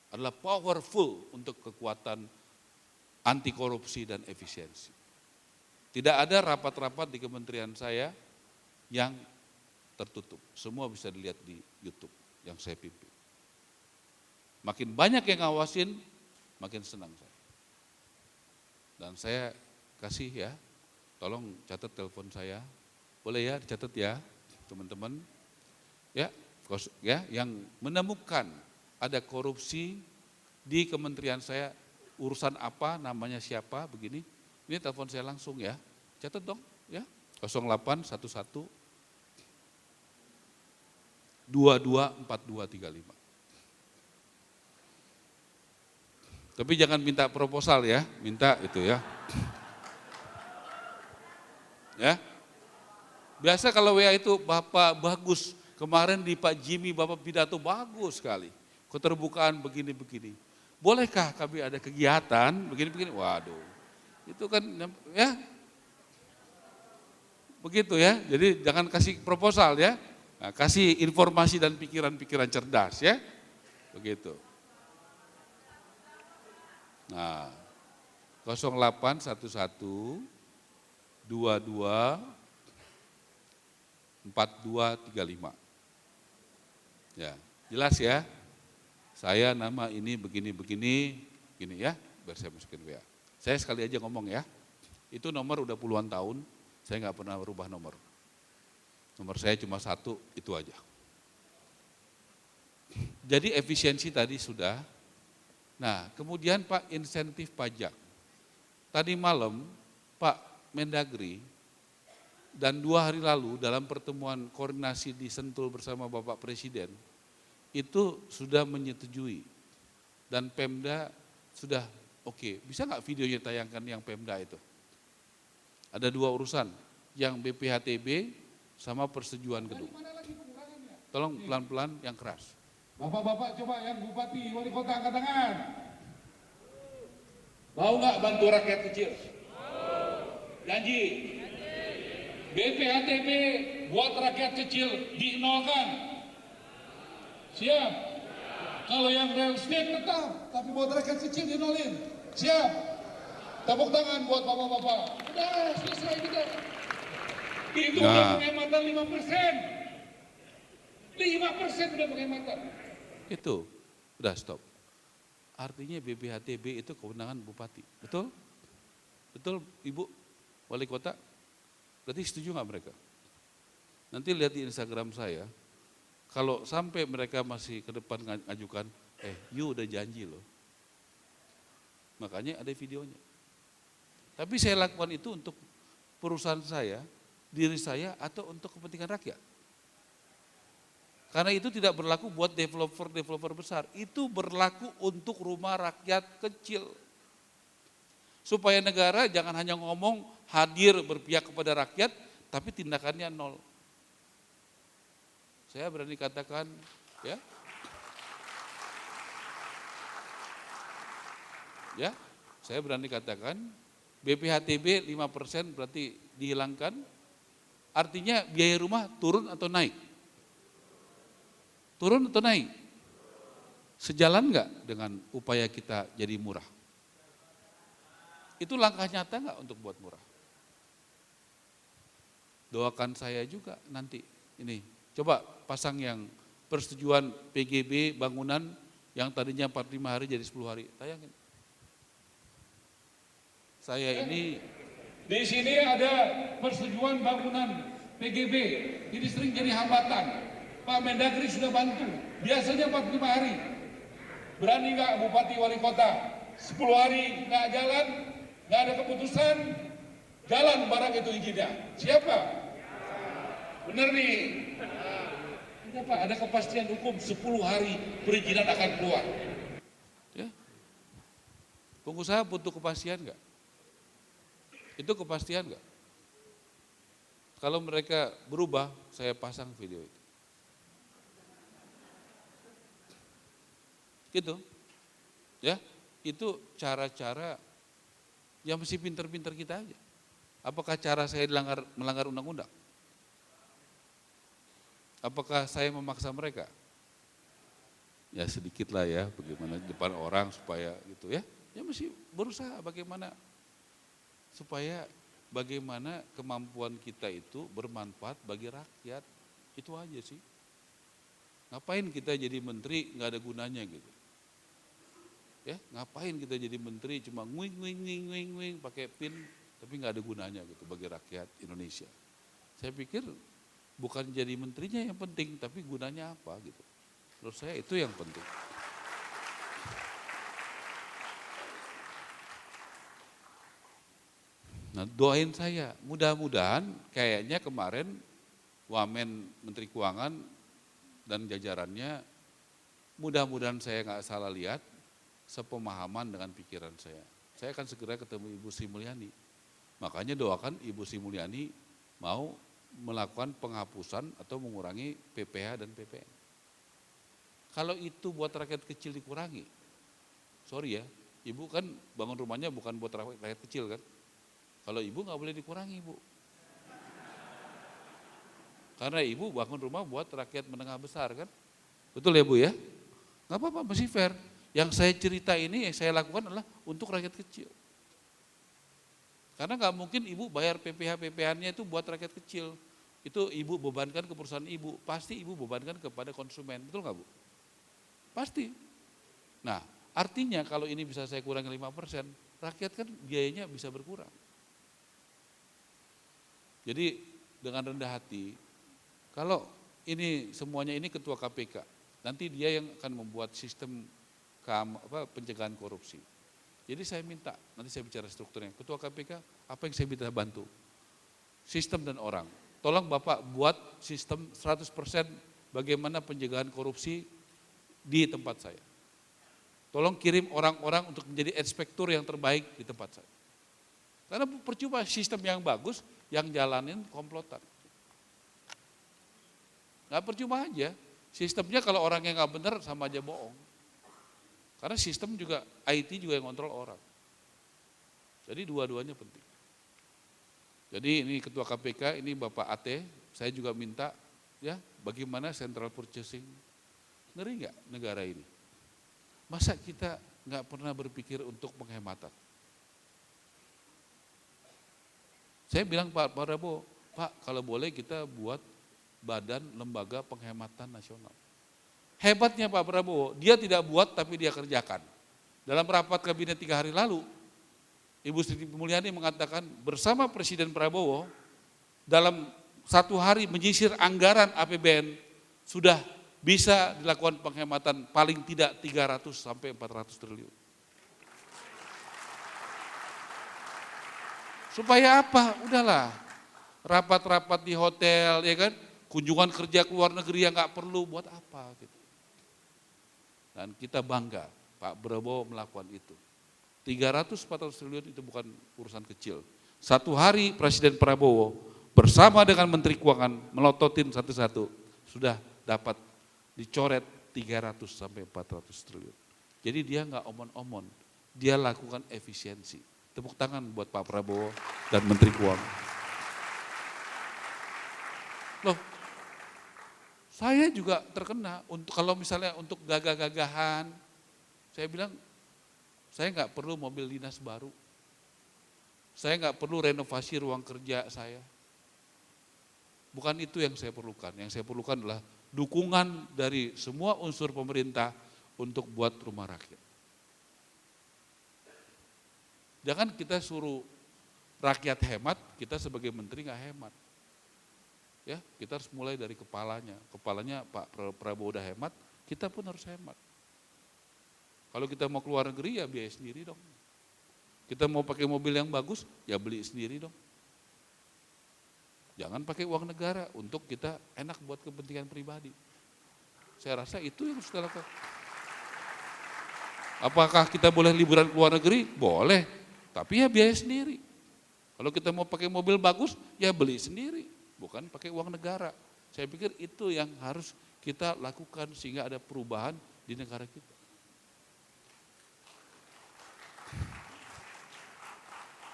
adalah powerful untuk kekuatan anti korupsi dan efisiensi. Tidak ada rapat-rapat di kementerian saya yang tertutup, semua bisa dilihat di YouTube yang saya pimpin. Makin banyak yang ngawasin, makin senang saya. Dan saya kasih ya, tolong catat telepon saya, boleh ya dicatat ya teman-teman, ya yang menemukan ada korupsi di kementerian saya, urusan apa, namanya siapa, begini, ini telepon saya langsung ya, catat dong ya, 0811 224235. Tapi jangan minta proposal ya, minta itu ya. Ya. Biasa kalau WA itu Bapak bagus, kemarin di Pak Jimmy Bapak pidato bagus sekali. Keterbukaan begini-begini. Bolehkah kami ada kegiatan begini-begini? Waduh, itu kan ya begitu ya. Jadi jangan kasih proposal ya, nah, kasih informasi dan pikiran-pikiran cerdas ya, begitu. Nah, 0811 22 4235. Ya, jelas ya. Saya nama ini begini ya, biar saya masukin WA. Saya sekali aja ngomong ya. Itu nomor udah puluhan tahun, saya nggak pernah berubah nomor. Nomor saya cuma satu, itu aja. Jadi efisiensi tadi sudah. Nah, kemudian Pak, insentif pajak. Tadi malam Pak Mendagri dan 2 hari lalu dalam pertemuan koordinasi di Sentul bersama Bapak Presiden, itu sudah menyetujui dan Pemda sudah oke. Bisa nggak videonya tayangkan yang Pemda itu? Ada 2 urusan, yang BPHTB sama persetujuan gedung. Tolong pelan-pelan yang keras. Bapak-bapak coba yang Bupati, Wali Kota angkat tangan. Mau nggak bantu rakyat kecil? Janji. BPHTB buat rakyat kecil dinolkan. Siap. Kalau yang real estate tetap, tapi buat rakyat kecil dinolin. Siap. Tepuk tangan buat bapak-bapak. Udah selesai kita. Itu udah penghematan 5%. 5% udah penghematan. Itu, udah stop. Artinya BPHTB itu kewenangan Bupati, betul? Betul Ibu Wali Kota? Berarti setuju nggak mereka? Nanti lihat di Instagram saya, kalau sampai mereka masih ke depan ngajukan, you udah janji loh. Makanya ada videonya. Tapi saya lakukan itu untuk perusahaan saya, diri saya, atau untuk kepentingan rakyat. Karena itu tidak berlaku buat developer besar, itu berlaku untuk rumah rakyat kecil. Supaya negara jangan hanya ngomong hadir berpihak kepada rakyat, tapi tindakannya nol. Saya berani katakan, saya berani katakan, BPHTB 5% berarti dihilangkan, artinya biaya rumah turun atau naik? Turun atau naik? Sejalan nggak dengan upaya kita jadi murah? Itu langkah nyata nggak untuk buat murah? Doakan saya juga nanti ini. Coba pasang yang persetujuan PGB bangunan yang tadinya 45 hari jadi 10 hari. Tayangin. Saya ini di sini ada persetujuan bangunan PGB. Ini sering jadi hambatan. Pak Mendagri sudah bantu. Biasanya 45 hari. Berani nggak Bupati Wali Kota? 10 hari nggak jalan, nggak ada keputusan, jalan barang itu izinnya. Siapa? Benar nih. Ada Pak, ada kepastian hukum 10 hari perizinan akan keluar. ya, pengusaha butuh kepastian nggak? Itu kepastian nggak? Kalau mereka berubah, saya pasang video itu. Gitu. Ya, itu cara-cara yang mesti pinter-pinter kita aja. Apakah cara saya melanggar undang-undang? Apakah saya memaksa mereka? Ya sedikit lah ya, bagaimana di depan orang supaya gitu ya. Ya mesti berusaha bagaimana supaya bagaimana kemampuan kita itu bermanfaat bagi rakyat. Itu aja sih. Ngapain kita jadi menteri nggak ada gunanya gitu. Ya, ngapain kita jadi menteri cuma nguing pakai pin tapi nggak ada gunanya gitu bagi rakyat Indonesia. Saya pikir bukan jadi menterinya yang penting, tapi gunanya apa gitu. Menurut saya itu yang penting. Nah, doain saya, mudah-mudahan kayaknya kemarin Wamen Menteri Keuangan dan jajarannya, mudah-mudahan saya nggak salah lihat, sepemahaman dengan pikiran saya. Saya akan segera ketemu Ibu Sri Mulyani. Makanya doakan Ibu Sri Mulyani mau melakukan penghapusan atau mengurangi PPh dan PPN. Kalau itu buat rakyat kecil dikurangi, sorry ya, ibu kan bangun rumahnya bukan buat rakyat kecil kan. Kalau ibu nggak boleh dikurangi ibu. Karena ibu bangun rumah buat rakyat menengah besar kan. Betul ya Bu ya? Nggak apa-apa, masih fair. Yang saya cerita ini, yang saya lakukan adalah untuk rakyat kecil. Karena nggak mungkin ibu bayar PPh-PPN-nya itu buat rakyat kecil. Itu ibu bebankan ke perusahaan ibu, pasti ibu bebankan kepada konsumen, betul nggak Bu? Pasti. Nah, artinya kalau ini bisa saya kurangi 5%, rakyat kan biayanya bisa berkurang. Jadi dengan rendah hati, kalau ini semuanya ini ketua KPK, nanti dia yang akan membuat sistem pencegahan korupsi. Jadi saya minta, nanti saya bicara strukturnya, ketua KPK apa yang saya bisa bantu? Sistem dan orang. Tolong Bapak buat sistem 100% bagaimana pencegahan korupsi di tempat saya. Tolong kirim orang-orang untuk menjadi inspektur yang terbaik di tempat saya. Karena percuma sistem yang bagus, yang jalanin komplotan. Nggak percuma aja, sistemnya kalau orang yang nggak benar sama aja bohong. Karena sistem juga, IT juga yang kontrol orang. Jadi dua-duanya penting. Jadi ini Ketua KPK, ini Bapak Ate, saya juga minta ya bagaimana central purchasing. Ngeri nggak negara ini? Masa kita nggak pernah berpikir untuk penghematan? Saya bilang Pak Prabowo, Pak kalau boleh kita buat badan lembaga penghematan nasional. Hebatnya Pak Prabowo, dia tidak buat tapi dia kerjakan. Dalam rapat kabinet 3 hari lalu, Ibu Sri Mulyani mengatakan bersama Presiden Prabowo dalam 1 hari menyisir anggaran APBN sudah bisa dilakukan penghematan paling tidak 300 sampai 400 triliun. Supaya apa? Udahlah, rapat-rapat di hotel, ya kan, kunjungan kerja ke luar negeri yang nggak perlu, buat apa? Gitu. Dan kita bangga, Pak Prabowo melakukan itu. 300-400 triliun itu bukan urusan kecil. 1 hari Presiden Prabowo bersama dengan Menteri Keuangan melototin satu-satu, sudah dapat dicoret 300 sampai 400 triliun. Jadi dia nggak omon-omon, dia lakukan efisiensi. Tepuk tangan buat Pak Prabowo dan Menteri Keuangan. Loh, saya juga terkena untuk kalau misalnya untuk gagah-gagahan, saya bilang saya nggak perlu mobil dinas baru, saya nggak perlu renovasi ruang kerja saya. Bukan itu yang saya perlukan. Yang saya perlukan adalah dukungan dari semua unsur pemerintah untuk buat rumah rakyat. Jangan kita suruh rakyat hemat, kita sebagai menteri nggak hemat. Ya, kita harus mulai dari kepalanya. Kepalanya Pak Prabowo udah hemat, kita pun harus hemat. Kalau kita mau keluar negeri ya biaya sendiri dong. Kita mau pakai mobil yang bagus, ya beli sendiri dong. Jangan pakai uang negara untuk kita enak buat kepentingan pribadi. Saya rasa itu yang harus kita lakukan. Apakah kita boleh liburan ke luar negeri? Boleh, tapi ya biaya sendiri. Kalau kita mau pakai mobil bagus, ya beli sendiri, bukan pakai uang negara. Saya pikir itu yang harus kita lakukan sehingga ada perubahan di negara kita.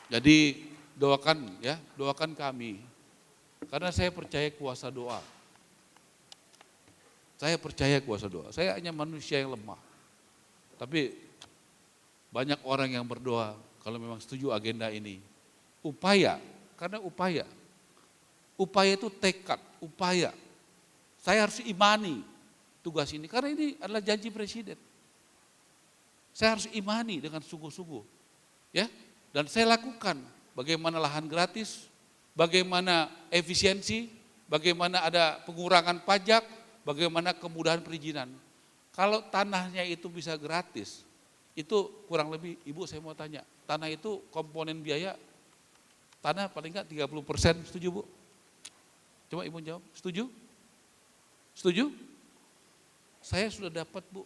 Jadi doakan ya, doakan kami. Karena saya percaya kuasa doa. Saya percaya kuasa doa. Saya hanya manusia yang lemah. Tapi banyak orang yang berdoa kalau memang setuju agenda ini. Upaya, karena upaya. Upaya itu tekad, upaya. Saya harus imani tugas ini karena ini adalah janji presiden. Saya harus imani dengan sungguh-sungguh. Ya, dan saya lakukan bagaimana lahan gratis, bagaimana efisiensi, bagaimana ada pengurangan pajak, bagaimana kemudahan perizinan. Kalau tanahnya itu bisa gratis, itu kurang lebih, Ibu saya mau tanya, tanah itu komponen biaya, tanah paling enggak 30%, setuju Bu? Coba Ibu jawab, setuju? Setuju? Saya sudah dapat Bu,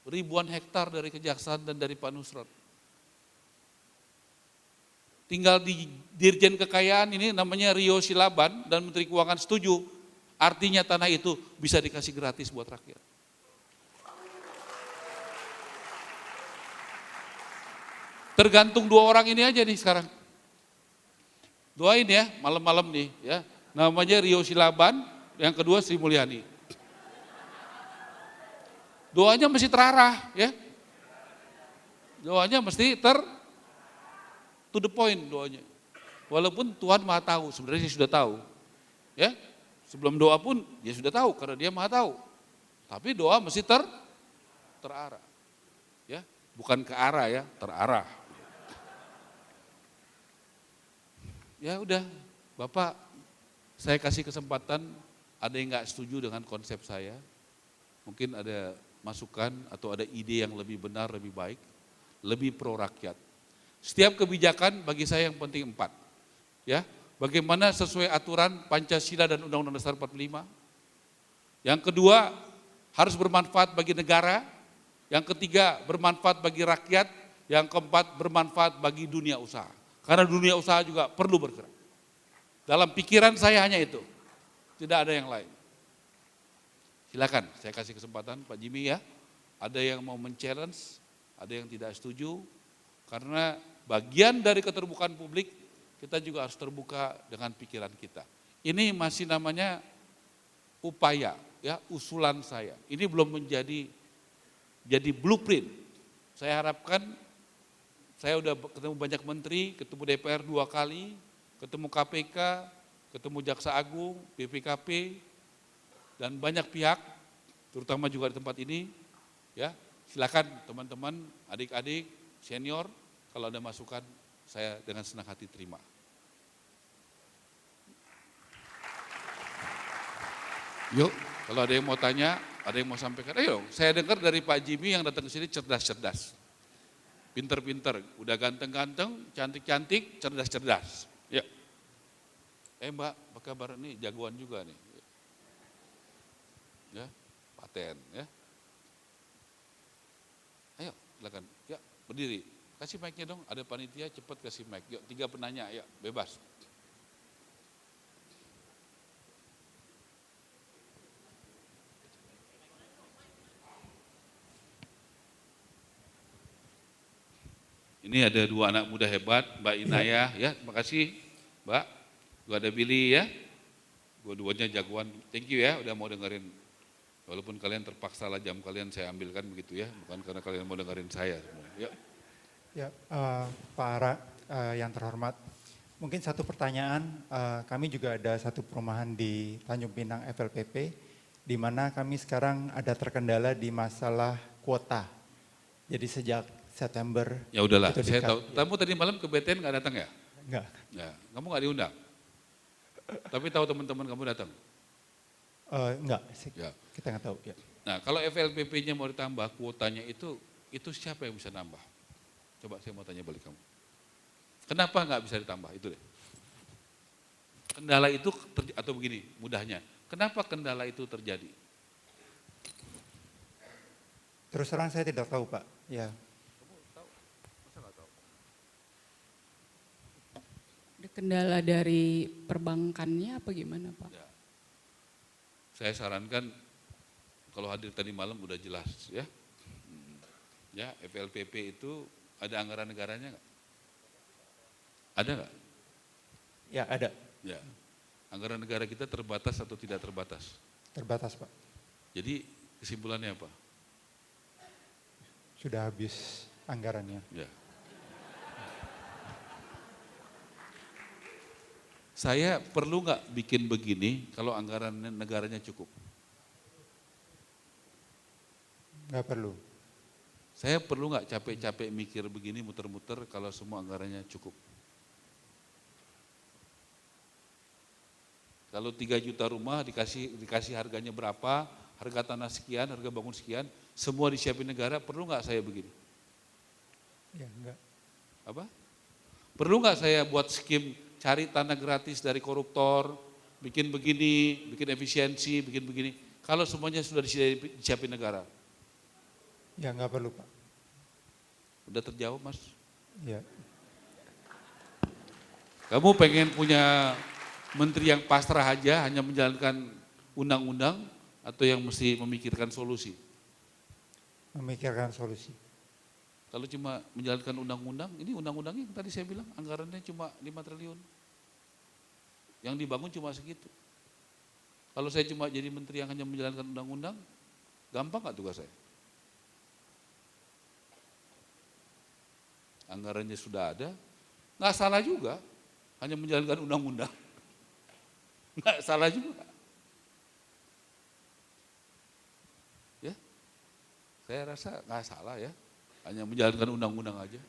ribuan hektar dari Kejaksaan dan dari Pak Nusron. 30% tinggal di Dirjen Kekayaan ini namanya Rio Silaban dan Menteri Keuangan setuju. Artinya tanah itu bisa dikasih gratis buat rakyat. Tergantung dua orang ini aja nih sekarang. Doain ya, malam-malam nih ya. Namanya Rio Silaban, yang kedua Sri Mulyani. Doanya mesti terarah ya. Doanya mesti to the point doanya. Walaupun Tuhan Maha tahu, sebenarnya dia sudah tahu. Ya. Sebelum doa pun dia sudah tahu karena dia Maha tahu. Tapi doa mesti terarah. Ya, bukan ke arah ya, terarah. Ya udah, Bapak, saya kasih kesempatan, ada yang nggak setuju dengan konsep saya, mungkin ada masukan atau ada ide yang lebih benar, lebih baik, lebih pro rakyat. Setiap kebijakan bagi saya yang penting 4. Ya, bagaimana sesuai aturan Pancasila dan Undang-Undang Dasar 45. Yang kedua, harus bermanfaat bagi negara. Yang ketiga, bermanfaat bagi rakyat. Yang keempat, bermanfaat bagi dunia usaha. Karena dunia usaha juga perlu bergerak. Dalam pikiran saya hanya itu, tidak ada yang lain. Silakan, saya kasih kesempatan Pak Jimmy ya. Ada yang mau men-challenge, ada yang tidak setuju. Karena bagian dari keterbukaan publik, kita juga harus terbuka dengan pikiran kita. Ini masih namanya upaya, ya, usulan saya. Ini belum menjadi blueprint. Saya harapkan, saya udah ketemu banyak menteri, ketemu DPR 2 kali, ketemu KPK, ketemu Jaksa Agung, BPKP, dan banyak pihak, terutama juga di tempat ini. Ya, silakan teman-teman, adik-adik, senior, kalau ada masukan, saya dengan senang hati terima. Yuk, kalau ada yang mau tanya, ada yang mau sampaikan, ayo, saya dengar dari Pak Jimmy yang datang ke sini cerdas-cerdas, pinter-pinter, udah ganteng-ganteng, cantik-cantik, cerdas-cerdas. Ya, Mbak, apa kabar nih? Jagoan juga nih. Ya, paten, ya. Ayo, silakan. Ya, berdiri. Kasih mic-nya dong, ada panitia, cepat kasih mic. Yuk, 3 penanya, ya, bebas. Ini ada 2 anak muda hebat, Mbak Inayah, ya, terima kasih, Mbak. Juga ada Billy, ya. Dua-duanya jagoan. Thank you ya, udah mau dengerin. Walaupun kalian terpaksa lah jam kalian saya ambilkan begitu ya, bukan karena kalian mau dengerin saya. Ya, ya Pak Ara yang terhormat, mungkin satu pertanyaan, kami juga ada satu perumahan di Tanjung Pinang FLPP, di mana kami sekarang ada terkendala di masalah kuota. Jadi sejak September. Ya udahlah, saya tahu. Kamu tadi malam ke BTN nggak datang ya? Enggak. Ya, kamu nggak diundang. Tapi tahu teman-teman kamu datang? Enggak, ya. Kita nggak tahu. Ya. Nah, kalau FLPP-nya mau ditambah kuotanya itu siapa yang bisa nambah? Coba saya mau tanya balik kamu. Kenapa nggak bisa ditambah? Itu deh. Kendala itu atau begini, mudahnya. Kenapa kendala itu terjadi? Terus terang saya tidak tahu, Pak. Ya. Kendala dari perbankannya apa gimana Pak? Ya. Saya sarankan kalau hadir tadi malam udah jelas ya. Ya, FLPP itu ada anggaran negaranya nggak? Ada nggak? Ya, ada. Ya. Anggaran negara kita terbatas atau tidak terbatas? Terbatas, Pak. Jadi kesimpulannya apa? Sudah habis anggarannya. Ya. Saya perlu nggak bikin begini kalau anggaran negaranya cukup? Nggak perlu. Saya perlu nggak capek-capek mikir begini muter-muter kalau semua anggarannya cukup? Kalau 3 juta rumah dikasih harganya berapa, harga tanah sekian, harga bangun sekian, semua disiapin negara, perlu nggak saya begini? Ya, enggak. Apa? Perlu nggak saya buat skim cari tanah gratis dari koruptor, bikin begini, bikin efisiensi, bikin begini. Kalau semuanya sudah disiapin negara. Ya nggak perlu Pak. Udah terjawab Mas? Ya. Kamu pengen punya menteri yang pasrah aja hanya menjalankan undang-undang atau yang mesti memikirkan solusi? Memikirkan solusi. Kalau cuma menjalankan undang-undang, ini undang-undangnya yang tadi saya bilang anggarannya cuma 5 triliun. Yang dibangun cuma segitu. Kalau saya cuma jadi menteri yang hanya menjalankan undang-undang, gampang nggak tugas saya? Anggarannya sudah ada, nggak salah juga, hanya menjalankan undang-undang. Nggak salah juga. Ya, saya rasa nggak salah ya, hanya menjalankan undang-undang aja.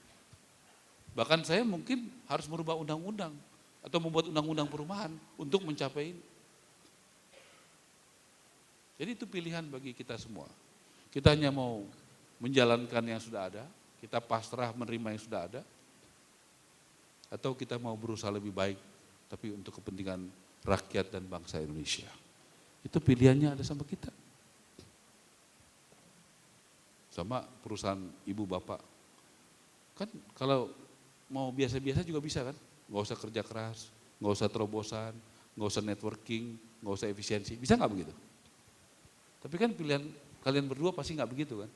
Bahkan saya mungkin harus merubah undang-undang atau membuat undang-undang perumahan untuk mencapai ini. Jadi itu pilihan bagi kita semua. Kita hanya mau menjalankan yang sudah ada, kita pasrah menerima yang sudah ada, atau kita mau berusaha lebih baik, tapi untuk kepentingan rakyat dan bangsa Indonesia. Itu pilihannya ada sama kita. Sama perusahaan ibu bapak. Kan kalau mau biasa-biasa juga bisa kan? Nggak usah kerja keras, nggak usah terobosan, nggak usah networking, nggak usah efisiensi. Bisa nggak begitu? Tapi kan pilihan kalian berdua pasti nggak begitu kan?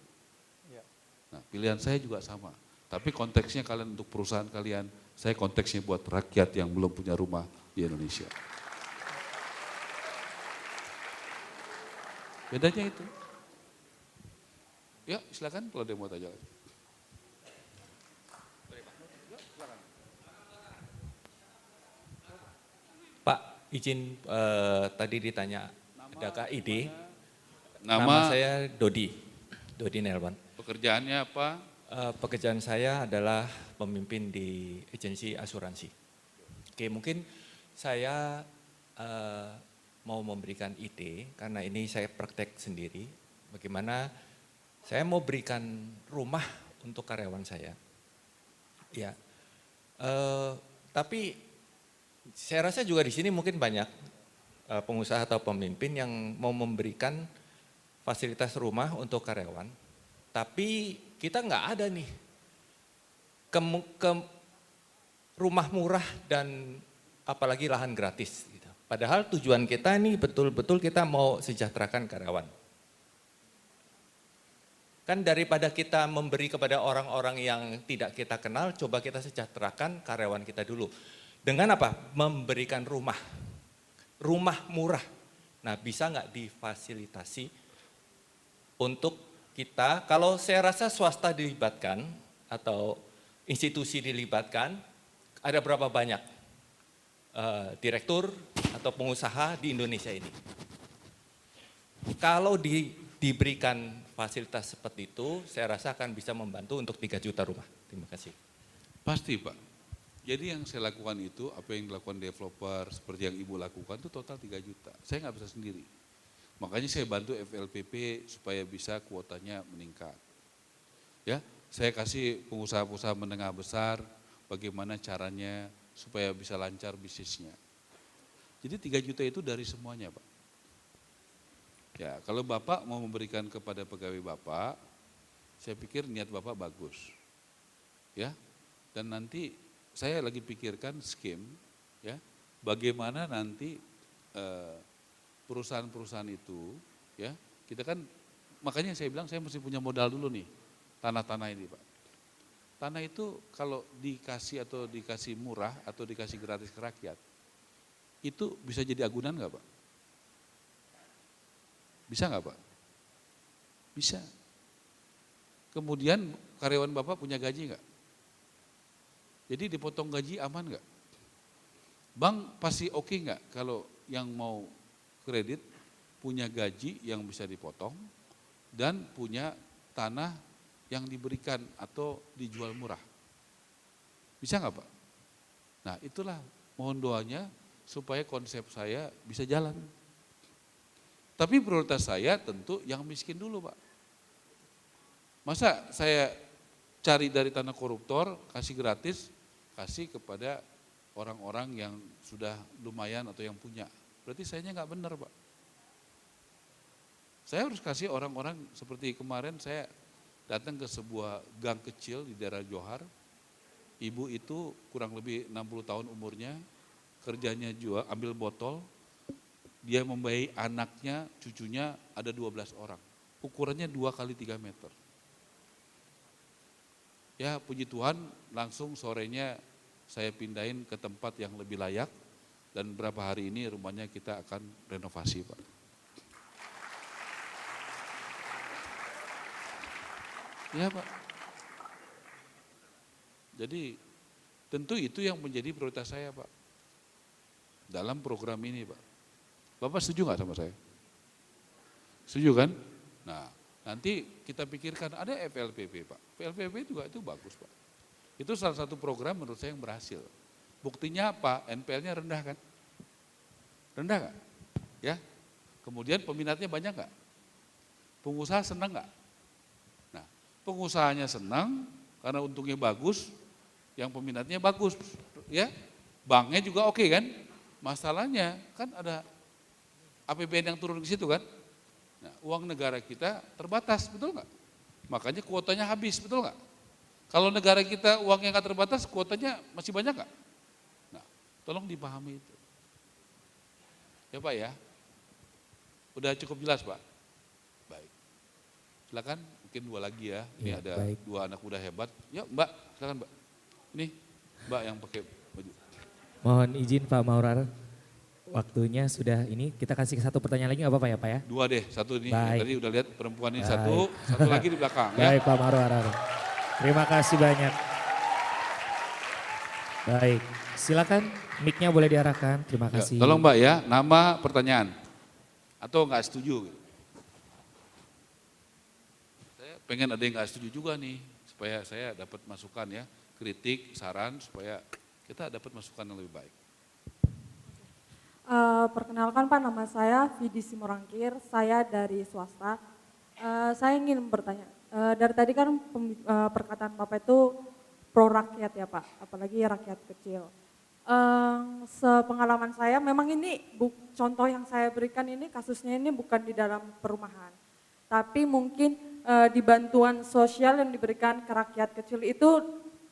Nah, pilihan saya juga sama. Tapi konteksnya kalian untuk perusahaan kalian, saya konteksnya buat rakyat yang belum punya rumah di Indonesia. Bedanya itu. Ya, silakan kalau ada yang mau tanya. Pak, izin tadi ditanya, adakah ide? Nama Nama saya Dodi Nelwan. pekerjaannya apa? Pekerjaan saya adalah pemimpin di agensi asuransi. Oke, mungkin saya mau memberikan ide, karena ini saya praktek sendiri, bagaimana saya mau berikan rumah untuk karyawan saya. Ya, tapi saya rasa juga di sini mungkin banyak pengusaha atau pemimpin yang mau memberikan fasilitas rumah untuk karyawan, tapi kita nggak ada nih ke rumah murah dan apalagi lahan gratis. Gitu. Padahal tujuan kita ini betul-betul kita mau sejahterakan karyawan. Kan daripada kita memberi kepada orang-orang yang tidak kita kenal, coba kita sejahterakan karyawan kita dulu. Dengan apa? Memberikan rumah murah. Nah, bisa nggak difasilitasi untuk kita, kalau saya rasa swasta dilibatkan atau institusi dilibatkan, ada berapa banyak direktur atau pengusaha di Indonesia ini. Kalau diberikan fasilitas seperti itu, saya rasa akan bisa membantu untuk 3 juta rumah. Terima kasih. Pasti Pak. Jadi yang saya lakukan itu, apa yang dilakukan developer, seperti yang Ibu lakukan itu total 3 juta. Saya nggak bisa sendiri. Makanya saya bantu FLPP supaya bisa kuotanya meningkat. Ya, saya kasih pengusaha-pengusaha menengah besar bagaimana caranya supaya bisa lancar bisnisnya. Jadi 3 juta itu dari semuanya, Pak. Ya, kalau Bapak mau memberikan kepada pegawai Bapak, saya pikir niat Bapak bagus. Ya. Dan nanti saya lagi pikirkan scheme, ya, bagaimana nanti perusahaan-perusahaan itu, ya, kita kan, makanya saya bilang saya mesti punya modal dulu nih, tanah-tanah ini Pak. Tanah itu kalau dikasih atau dikasih murah atau dikasih gratis ke rakyat, itu bisa jadi agunan nggak Pak? Bisa nggak Pak? Bisa. Kemudian karyawan Bapak punya gaji nggak? Jadi dipotong gaji aman nggak? Bank pasti oke nggak kalau yang mau kredit punya gaji yang bisa dipotong dan punya tanah yang diberikan atau dijual murah. Bisa nggak Pak? Nah itulah mohon doanya supaya konsep saya bisa jalan. Tapi prioritas saya tentu yang miskin dulu Pak. Masa saya cari dari tanah koruptor, kasih gratis, kasih kepada orang-orang yang sudah lumayan atau yang punya. Berarti sayanya nggak benar Pak. Saya harus kasih orang-orang seperti kemarin saya datang ke sebuah gang kecil di daerah Johar, Ibu itu kurang lebih 60 tahun umurnya, kerjanya jual, ambil botol, dia membayi anaknya, cucunya ada 12 orang. Ukurannya 2 kali 3 meter. Ya puji Tuhan, langsung sorenya saya pindahin ke tempat yang lebih layak, dan beberapa hari ini rumahnya kita akan renovasi, Pak. Ya Pak. Jadi tentu itu yang menjadi prioritas saya, Pak, dalam program ini, Pak. Bapak setuju nggak sama saya? Setuju kan? Nah, nanti kita pikirkan ada FLPP, Pak. FLPP juga itu bagus, Pak. Itu salah satu program menurut saya yang berhasil. Buktinya apa? NPL-nya rendah kan? Rendah nggak? Ya. Kemudian peminatnya banyak nggak? Pengusaha senang nggak? Nah, pengusahanya senang karena untungnya bagus, yang peminatnya bagus, ya. Banknya juga oke kan? Masalahnya kan ada APBN yang turun ke situ kan? Nah, uang negara kita terbatas, betul nggak? Makanya kuotanya habis, betul nggak? Kalau negara kita uangnya nggak terbatas, kuotanya masih banyak nggak? Nah, tolong dipahami itu. Ya Pak ya, udah cukup jelas Pak? Baik, silakan mungkin 2 lagi ya, ini ya, ada baik. 2 anak muda hebat. Ya Mbak, silakan Mbak. Ini Mbak yang pakai baju. Mohon izin Pak Maurar. Waktunya sudah ini, kita kasih 1 pertanyaan lagi nggak apa-apa ya Pak ya? 2 deh, 1 ini, tadi udah lihat perempuan ini, 1 lagi di belakang. Baik ya. Pak Maurar. Terima kasih banyak. Baik, silakan mic-nya boleh diarahkan, terima kasih. Ya, tolong Mbak ya, nama pertanyaan. Atau nggak setuju. Saya pengen ada yang nggak setuju juga nih, supaya saya dapat masukan ya, kritik, saran, supaya kita dapat masukan yang lebih baik. Perkenalkan Pak, nama saya Vidi Simorangkir, saya dari swasta. Saya ingin bertanya, dari tadi kan perkataan Bapak itu pro rakyat ya Pak, apalagi rakyat kecil. Sepengalaman saya memang ini contoh yang saya berikan ini kasusnya ini bukan di dalam perumahan. Tapi mungkin di bantuan sosial yang diberikan ke rakyat kecil itu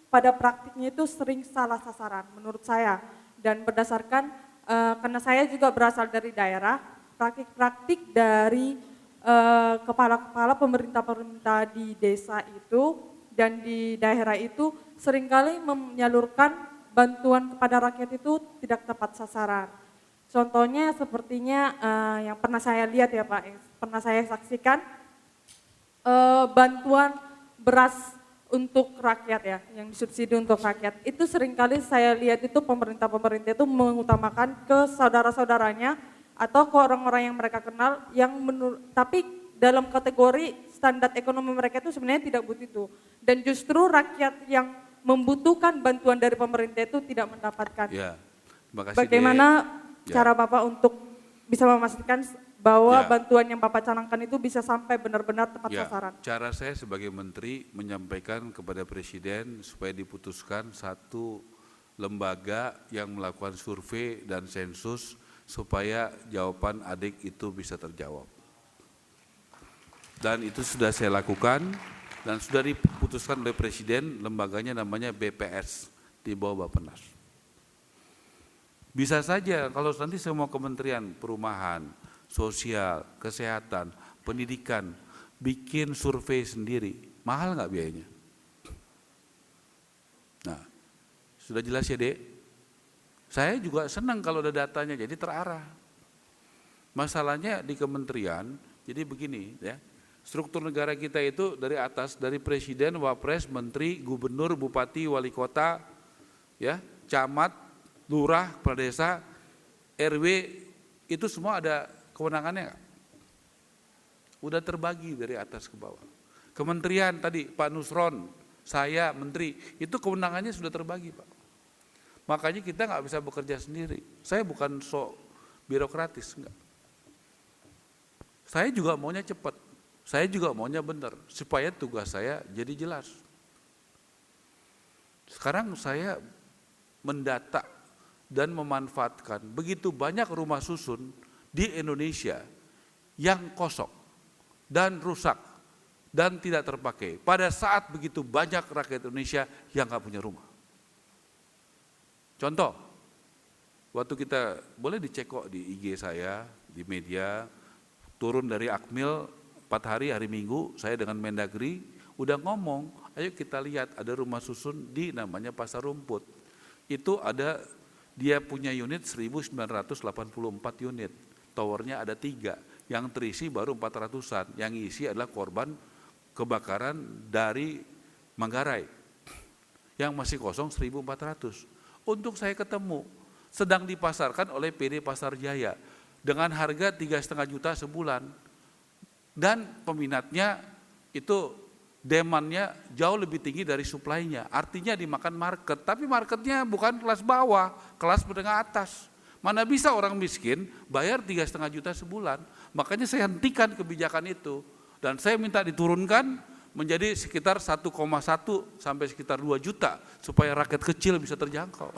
pada praktiknya itu sering salah sasaran menurut saya. Dan berdasarkan karena saya juga berasal dari daerah, praktik-praktik dari kepala-kepala pemerintah-pemerintah di desa itu dan di daerah itu seringkali menyalurkan bantuan kepada rakyat itu tidak tepat sasaran. Contohnya sepertinya yang pernah saya lihat ya Pak, yang pernah saya saksikan bantuan beras untuk rakyat ya, yang disubsidi untuk rakyat. Itu seringkali saya lihat itu pemerintah-pemerintah itu mengutamakan ke saudara-saudaranya atau ke orang-orang yang mereka kenal yang tapi dalam kategori standar ekonomi mereka itu sebenarnya tidak butuh itu. Dan justru rakyat yang membutuhkan bantuan dari pemerintah itu tidak mendapatkan. Ya, terima kasih. Bagaimana cara Bapak untuk bisa memastikan bahwa bantuan yang Bapak canangkan itu bisa sampai benar-benar tepat sasaran? Cara saya sebagai menteri menyampaikan kepada Presiden supaya diputuskan satu lembaga yang melakukan survei dan sensus supaya jawaban adik itu bisa terjawab. Dan itu sudah saya lakukan dan sudah diputuskan oleh Presiden, lembaganya namanya BPS di bawah Bappenas. Bisa saja kalau nanti semua kementerian perumahan, sosial, kesehatan, pendidikan bikin survei sendiri, mahal nggak biayanya? Nah, sudah jelas ya Dek? Saya juga senang kalau ada datanya, jadi terarah. Masalahnya di kementerian, jadi begini ya, struktur negara kita itu dari atas, dari presiden, wapres, menteri, gubernur, bupati, wali kota, ya, camat, lurah, kepala desa, RW, itu semua ada kewenangannya nggak? Udah terbagi dari atas ke bawah. Kementerian tadi Pak Nusron, saya menteri, itu kewenangannya sudah terbagi Pak. Makanya kita nggak bisa bekerja sendiri. Saya bukan sok birokratis, enggak. Saya juga maunya cepat, saya juga maunya benar, supaya tugas saya jadi jelas. Sekarang saya mendata dan memanfaatkan begitu banyak rumah susun di Indonesia yang kosong dan rusak dan tidak terpakai pada saat begitu banyak rakyat Indonesia yang nggak punya rumah. Contoh, waktu kita, boleh dicek kok di IG saya, di media, turun dari Akmil 4 hari, hari Minggu, saya dengan Mendagri udah ngomong, ayo kita lihat ada rumah susun di namanya Pasar Rumput. Itu ada, dia punya unit 1984 unit, towernya ada 3, yang terisi baru 400-an, yang isi adalah korban kebakaran dari Manggarai, yang masih kosong 1.400. Untuk saya ketemu, sedang dipasarkan oleh PD Pasar Jaya dengan harga 3,5 juta sebulan, dan peminatnya itu demand-nya jauh lebih tinggi dari supply-nya, artinya dimakan market, tapi marketnya bukan kelas bawah, kelas menengah atas. Mana bisa orang miskin bayar 3,5 juta sebulan, makanya saya hentikan kebijakan itu, dan saya minta diturunkan menjadi sekitar 1,1 sampai sekitar 2 juta supaya rakyat kecil bisa terjangkau.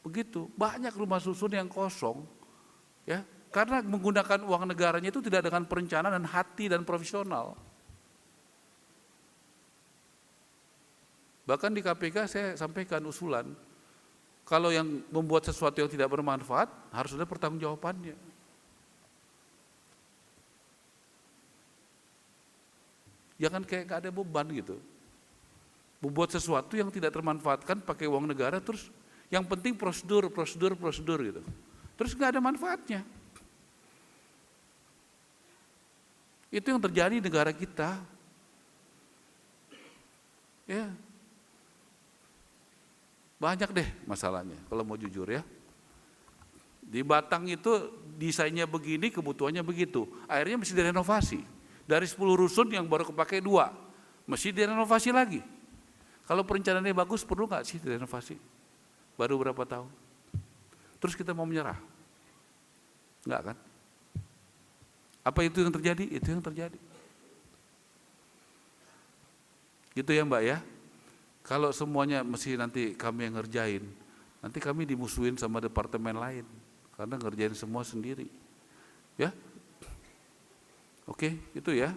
Begitu, banyak rumah susun yang kosong, ya, karena menggunakan uang negaranya itu tidak dengan perencanaan dan hati dan profesional. Bahkan di KPK saya sampaikan usulan, kalau yang membuat sesuatu yang tidak bermanfaat harus ada pertanggungjawabannya. Jangan kayak gak ada beban gitu. Membuat sesuatu yang tidak termanfaatkan pakai uang negara, terus yang penting prosedur gitu. Terus gak ada manfaatnya. Itu yang terjadi di negara kita. Ya. Banyak deh masalahnya kalau mau jujur ya. Di Batang itu desainnya begini, kebutuhannya begitu. Akhirnya mesti direnovasi. Dari 10 rusun yang baru kepake 2, mesti direnovasi lagi. Kalau perencanaannya bagus, perlu nggak sih direnovasi? Baru berapa tahun? Terus kita mau menyerah? Enggak kan? Apa itu yang terjadi? Itu yang terjadi. Gitu ya Mbak ya. Kalau semuanya mesti nanti kami yang ngerjain, nanti kami dimusuhin sama departemen lain, karena ngerjain semua sendiri. Ya? Oke, itu ya.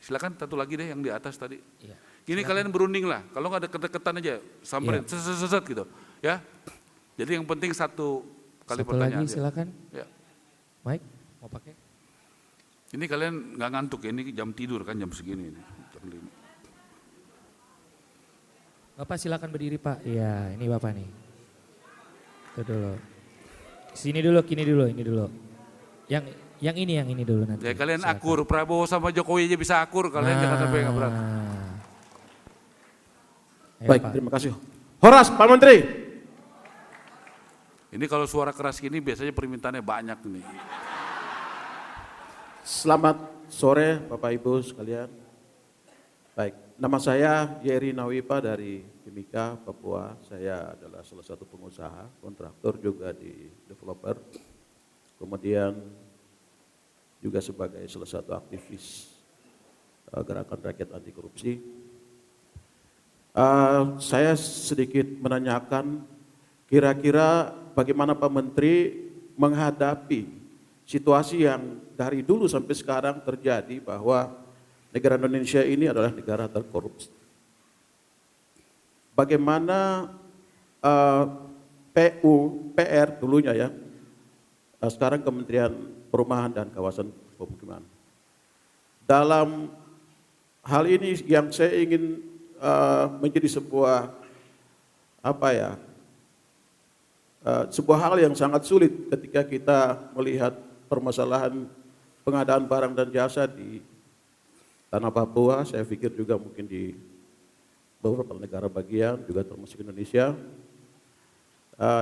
Silakan satu lagi deh yang di atas tadi. Iya. Gini kalian berunding lah, kalau nggak ada kedeketan aja, samperin, seset gitu, ya. Jadi yang penting satu kali pertanyaan. Satu lagi silakan. Ya. Mike, mau pakai? Ini kalian nggak ngantuk ya, ini jam tidur kan jam segini, jam 5. Bapak silakan berdiri Pak. Iya, ini Bapak nih. Itu dulu. Sini dulu, ini dulu. Yang ini dulu nanti. Ya kalian silakan. akur, Prabowo sama Jokowi aja bisa akur, kalian jangan sampai nggak berat. Ayo, Baik, Pak. terima kasih. Horas, Pak Menteri. Ini kalau suara keras gini biasanya permintaannya banyak nih. Selamat sore Bapak Ibu sekalian. Baik, nama saya Yeri Nawipa dari Timika, Papua. Saya adalah salah satu pengusaha, kontraktor juga di developer. Kemudian juga sebagai salah satu aktivis gerakan rakyat anti korupsi. Saya sedikit menanyakan kira-kira bagaimana Pak Menteri menghadapi situasi yang dari dulu sampai sekarang terjadi bahwa negara Indonesia ini adalah negara terkorupsi. Bagaimana PUPR dulunya ya, sekarang Kementerian Perumahan dan Kawasan Pemukiman. Dalam hal ini yang saya ingin menjadi sebuah sebuah hal yang sangat sulit ketika kita melihat permasalahan pengadaan barang dan jasa di tanah Papua, saya pikir juga mungkin di beberapa negara bagian, juga termasuk Indonesia,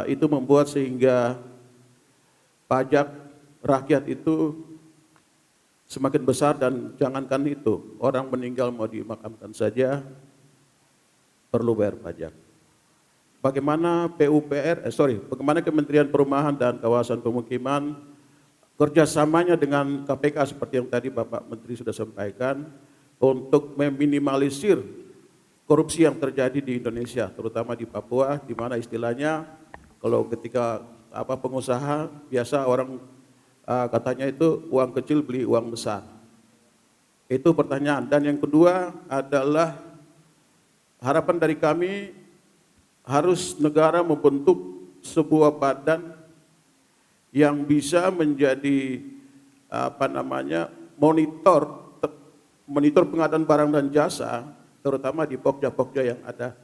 itu membuat sehingga pajak rakyat itu semakin besar, dan jangankan itu, orang meninggal mau dimakamkan saja perlu bayar pajak. Bagaimana bagaimana Kementerian Perumahan dan Kawasan Pemukiman kerjasamanya dengan KPK seperti yang tadi Bapak Menteri sudah sampaikan untuk meminimalisir korupsi yang terjadi di Indonesia, terutama di Papua, di mana istilahnya kalau ketika pengusaha biasa orang katanya itu uang kecil beli uang besar. Itu pertanyaan. Dan yang kedua adalah harapan dari kami harus negara membentuk sebuah badan yang bisa menjadi monitor pengadaan barang dan jasa, terutama di pokja-pokja yang ada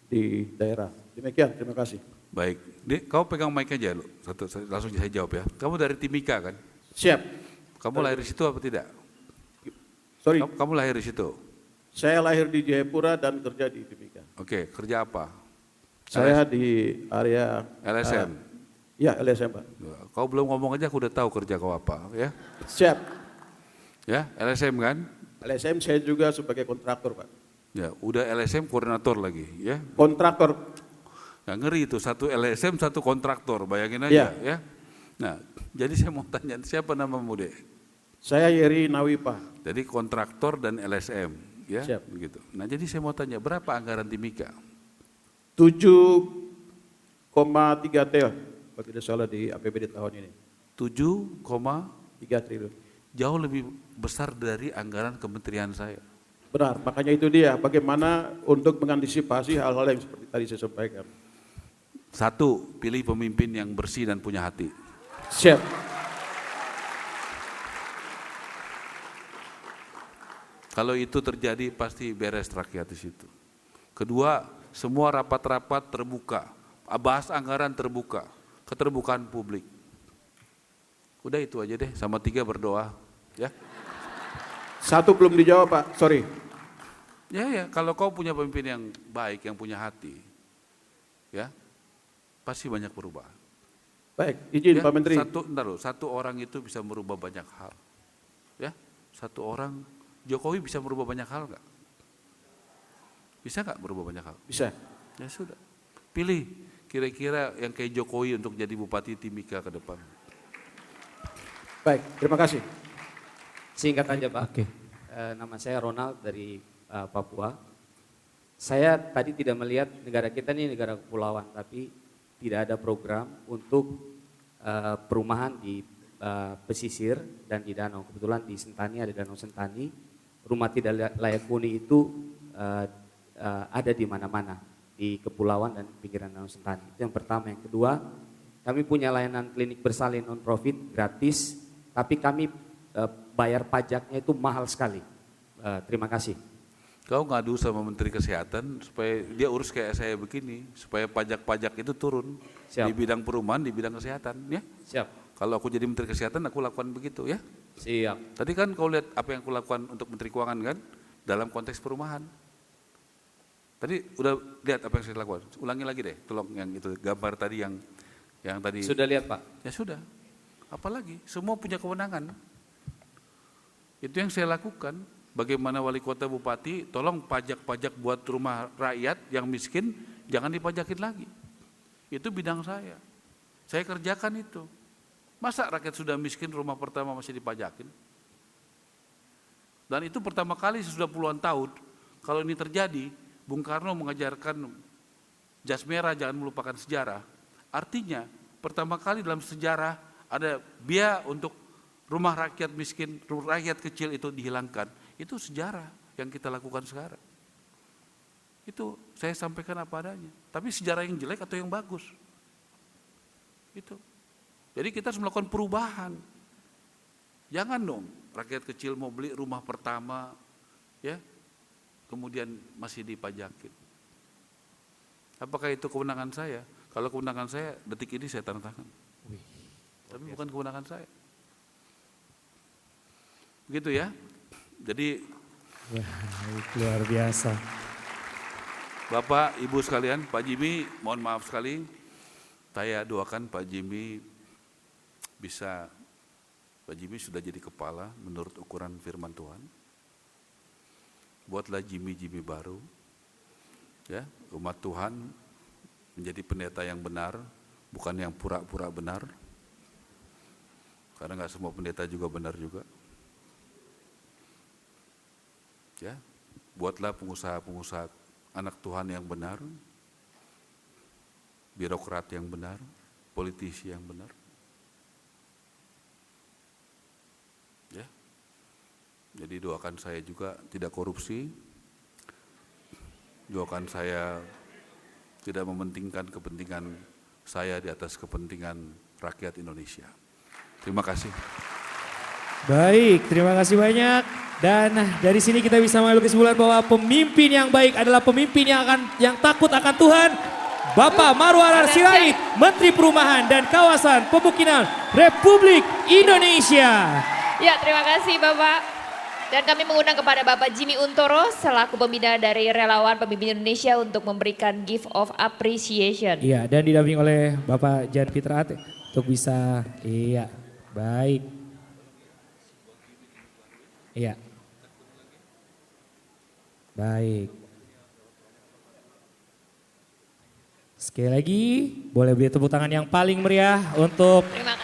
di daerah. Demikian, terima kasih. Baik, kau pegang mic aja lu. Langsung saya jawab ya. Kamu dari Timika kan? Siap. Kamu lahir di situ apa tidak? Sorry. Kamu lahir di situ? Saya lahir di Jayapura dan kerja di Timika. Oke, kerja apa? Saya di area LSM. Ya, LSM, Pak. Kau belum ngomong aja aku udah tahu kerja kau apa, ya? Siap. Ya, LSM kan? LSM saya juga sebagai kontraktor, Pak. Ya, udah LSM koordinator lagi, ya? Kontraktor. Nah, ngeri itu, satu LSM, satu kontraktor, bayangin aja, ya? Nah, jadi saya mau tanya, siapa namamu, Dek? Saya Yeri Nawipa. Jadi kontraktor dan LSM, ya? Siap. Begitu. Nah, jadi saya mau tanya, berapa anggaran Timika? 7,3 triliun, kalau tidak salah di APBD tahun ini. 7,3 triliun. Jauh lebih besar dari anggaran kementerian saya. Benar, makanya itu dia, bagaimana untuk mengantisipasi hal-hal yang seperti tadi saya sampaikan. Satu, pilih pemimpin yang bersih dan punya hati. Siap. Kalau itu terjadi pasti beres rakyat di situ. Kedua, semua rapat-rapat terbuka, bahas anggaran terbuka, keterbukaan publik. Udah itu aja deh, sama 3 berdoa, ya. 1 belum dijawab, Pak, sorry. Ya, kalau kau punya pemimpin yang baik, yang punya hati, ya, pasti banyak perubahan. Baik, izin Ya, Pak Menteri. Satu orang itu bisa merubah banyak hal, ya. Satu orang, Jokowi bisa merubah banyak hal nggak? Bisa nggak merubah banyak hal? Bisa. Ya sudah, pilih kira-kira yang kayak Jokowi untuk jadi Bupati Timika ke depan. Baik, terima kasih. Singkat aja Pak. Oke. Nama saya Ronald dari Papua. Saya tadi tidak melihat negara kita ini negara kepulauan, tapi tidak ada program untuk perumahan di pesisir dan di danau. Kebetulan di Sentani ada Danau Sentani. Rumah tidak layak huni itu ada di mana-mana, di kepulauan dan pinggiran Danau Sentani. Itu yang pertama. Yang kedua, kami punya layanan klinik bersalin non-profit gratis, tapi kami bayar pajaknya itu mahal sekali. Terima kasih. Kau ngadu sama Menteri Kesehatan supaya dia urus kayak saya begini, supaya pajak-pajak itu turun. Siap. Di bidang perumahan, di bidang kesehatan, ya. Siap. Kalau aku jadi Menteri Kesehatan, aku lakukan begitu, ya. Siap. Tadi kan kau lihat apa yang aku lakukan untuk Menteri Keuangan kan, dalam konteks perumahan. Tadi udah lihat apa yang saya lakukan. Ulangi lagi deh, tolong yang itu gambar tadi yang tadi. Sudah lihat Pak? Ya sudah. Apalagi semua punya kewenangan. Itu yang saya lakukan. Bagaimana wali kota bupati, tolong pajak-pajak buat rumah rakyat yang miskin jangan dipajakin lagi. Itu bidang saya. Saya kerjakan itu. Masa rakyat sudah miskin rumah pertama masih dipajakin? Dan itu pertama kali sesudah puluhan tahun. Kalau ini terjadi, Bung Karno mengajarkan jas merah jangan melupakan sejarah. Artinya pertama kali dalam sejarah ada biaya untuk rumah rakyat miskin, rumah rakyat kecil itu dihilangkan. Itu sejarah yang kita lakukan sekarang. Itu saya sampaikan apa adanya. Tapi sejarah yang jelek atau yang bagus? Itu. Jadi kita harus melakukan perubahan. Jangan dong rakyat kecil mau beli rumah pertama, ya, kemudian masih dipajakin. Apakah itu kewenangan saya? Kalau kewenangan saya, detik ini saya tanda tangan. Tapi bukan kewenangan saya. Begitu ya. Jadi luar biasa. Bapak, Ibu sekalian, Pak Jimmy, mohon maaf sekali. Saya doakan Pak Jimmy Pak Jimmy sudah jadi kepala menurut ukuran firman Tuhan. Buatlah Jimmy baru. Ya, umat Tuhan menjadi pendeta yang benar, bukan yang pura-pura benar. Karena nggak semua pendeta juga benar juga. Ya, buatlah pengusaha-pengusaha anak Tuhan yang benar, birokrat yang benar, politisi yang benar. Ya, jadi doakan saya juga tidak korupsi, doakan saya tidak mementingkan kepentingan saya di atas kepentingan rakyat Indonesia. Terima kasih. Baik, terima kasih banyak. Dan dari sini kita bisa mengambil kesimpulan bahwa pemimpin yang baik adalah pemimpin yang takut akan Tuhan. Bapak Marwarar Sirait, Menteri Perumahan dan Kawasan Pemukiman Republik Indonesia. Ya, terima kasih Bapak. Dan kami mengundang kepada Bapak Jimmy Untoro selaku pembina dari Relawan Pemimpin Indonesia untuk memberikan gift of appreciation. Iya, dan didampingi oleh Bapak Jan Fitra Ate untuk bisa, iya, baik. Iya. Baik. Sekali lagi, boleh beri tepuk tangan yang paling meriah untuk Terima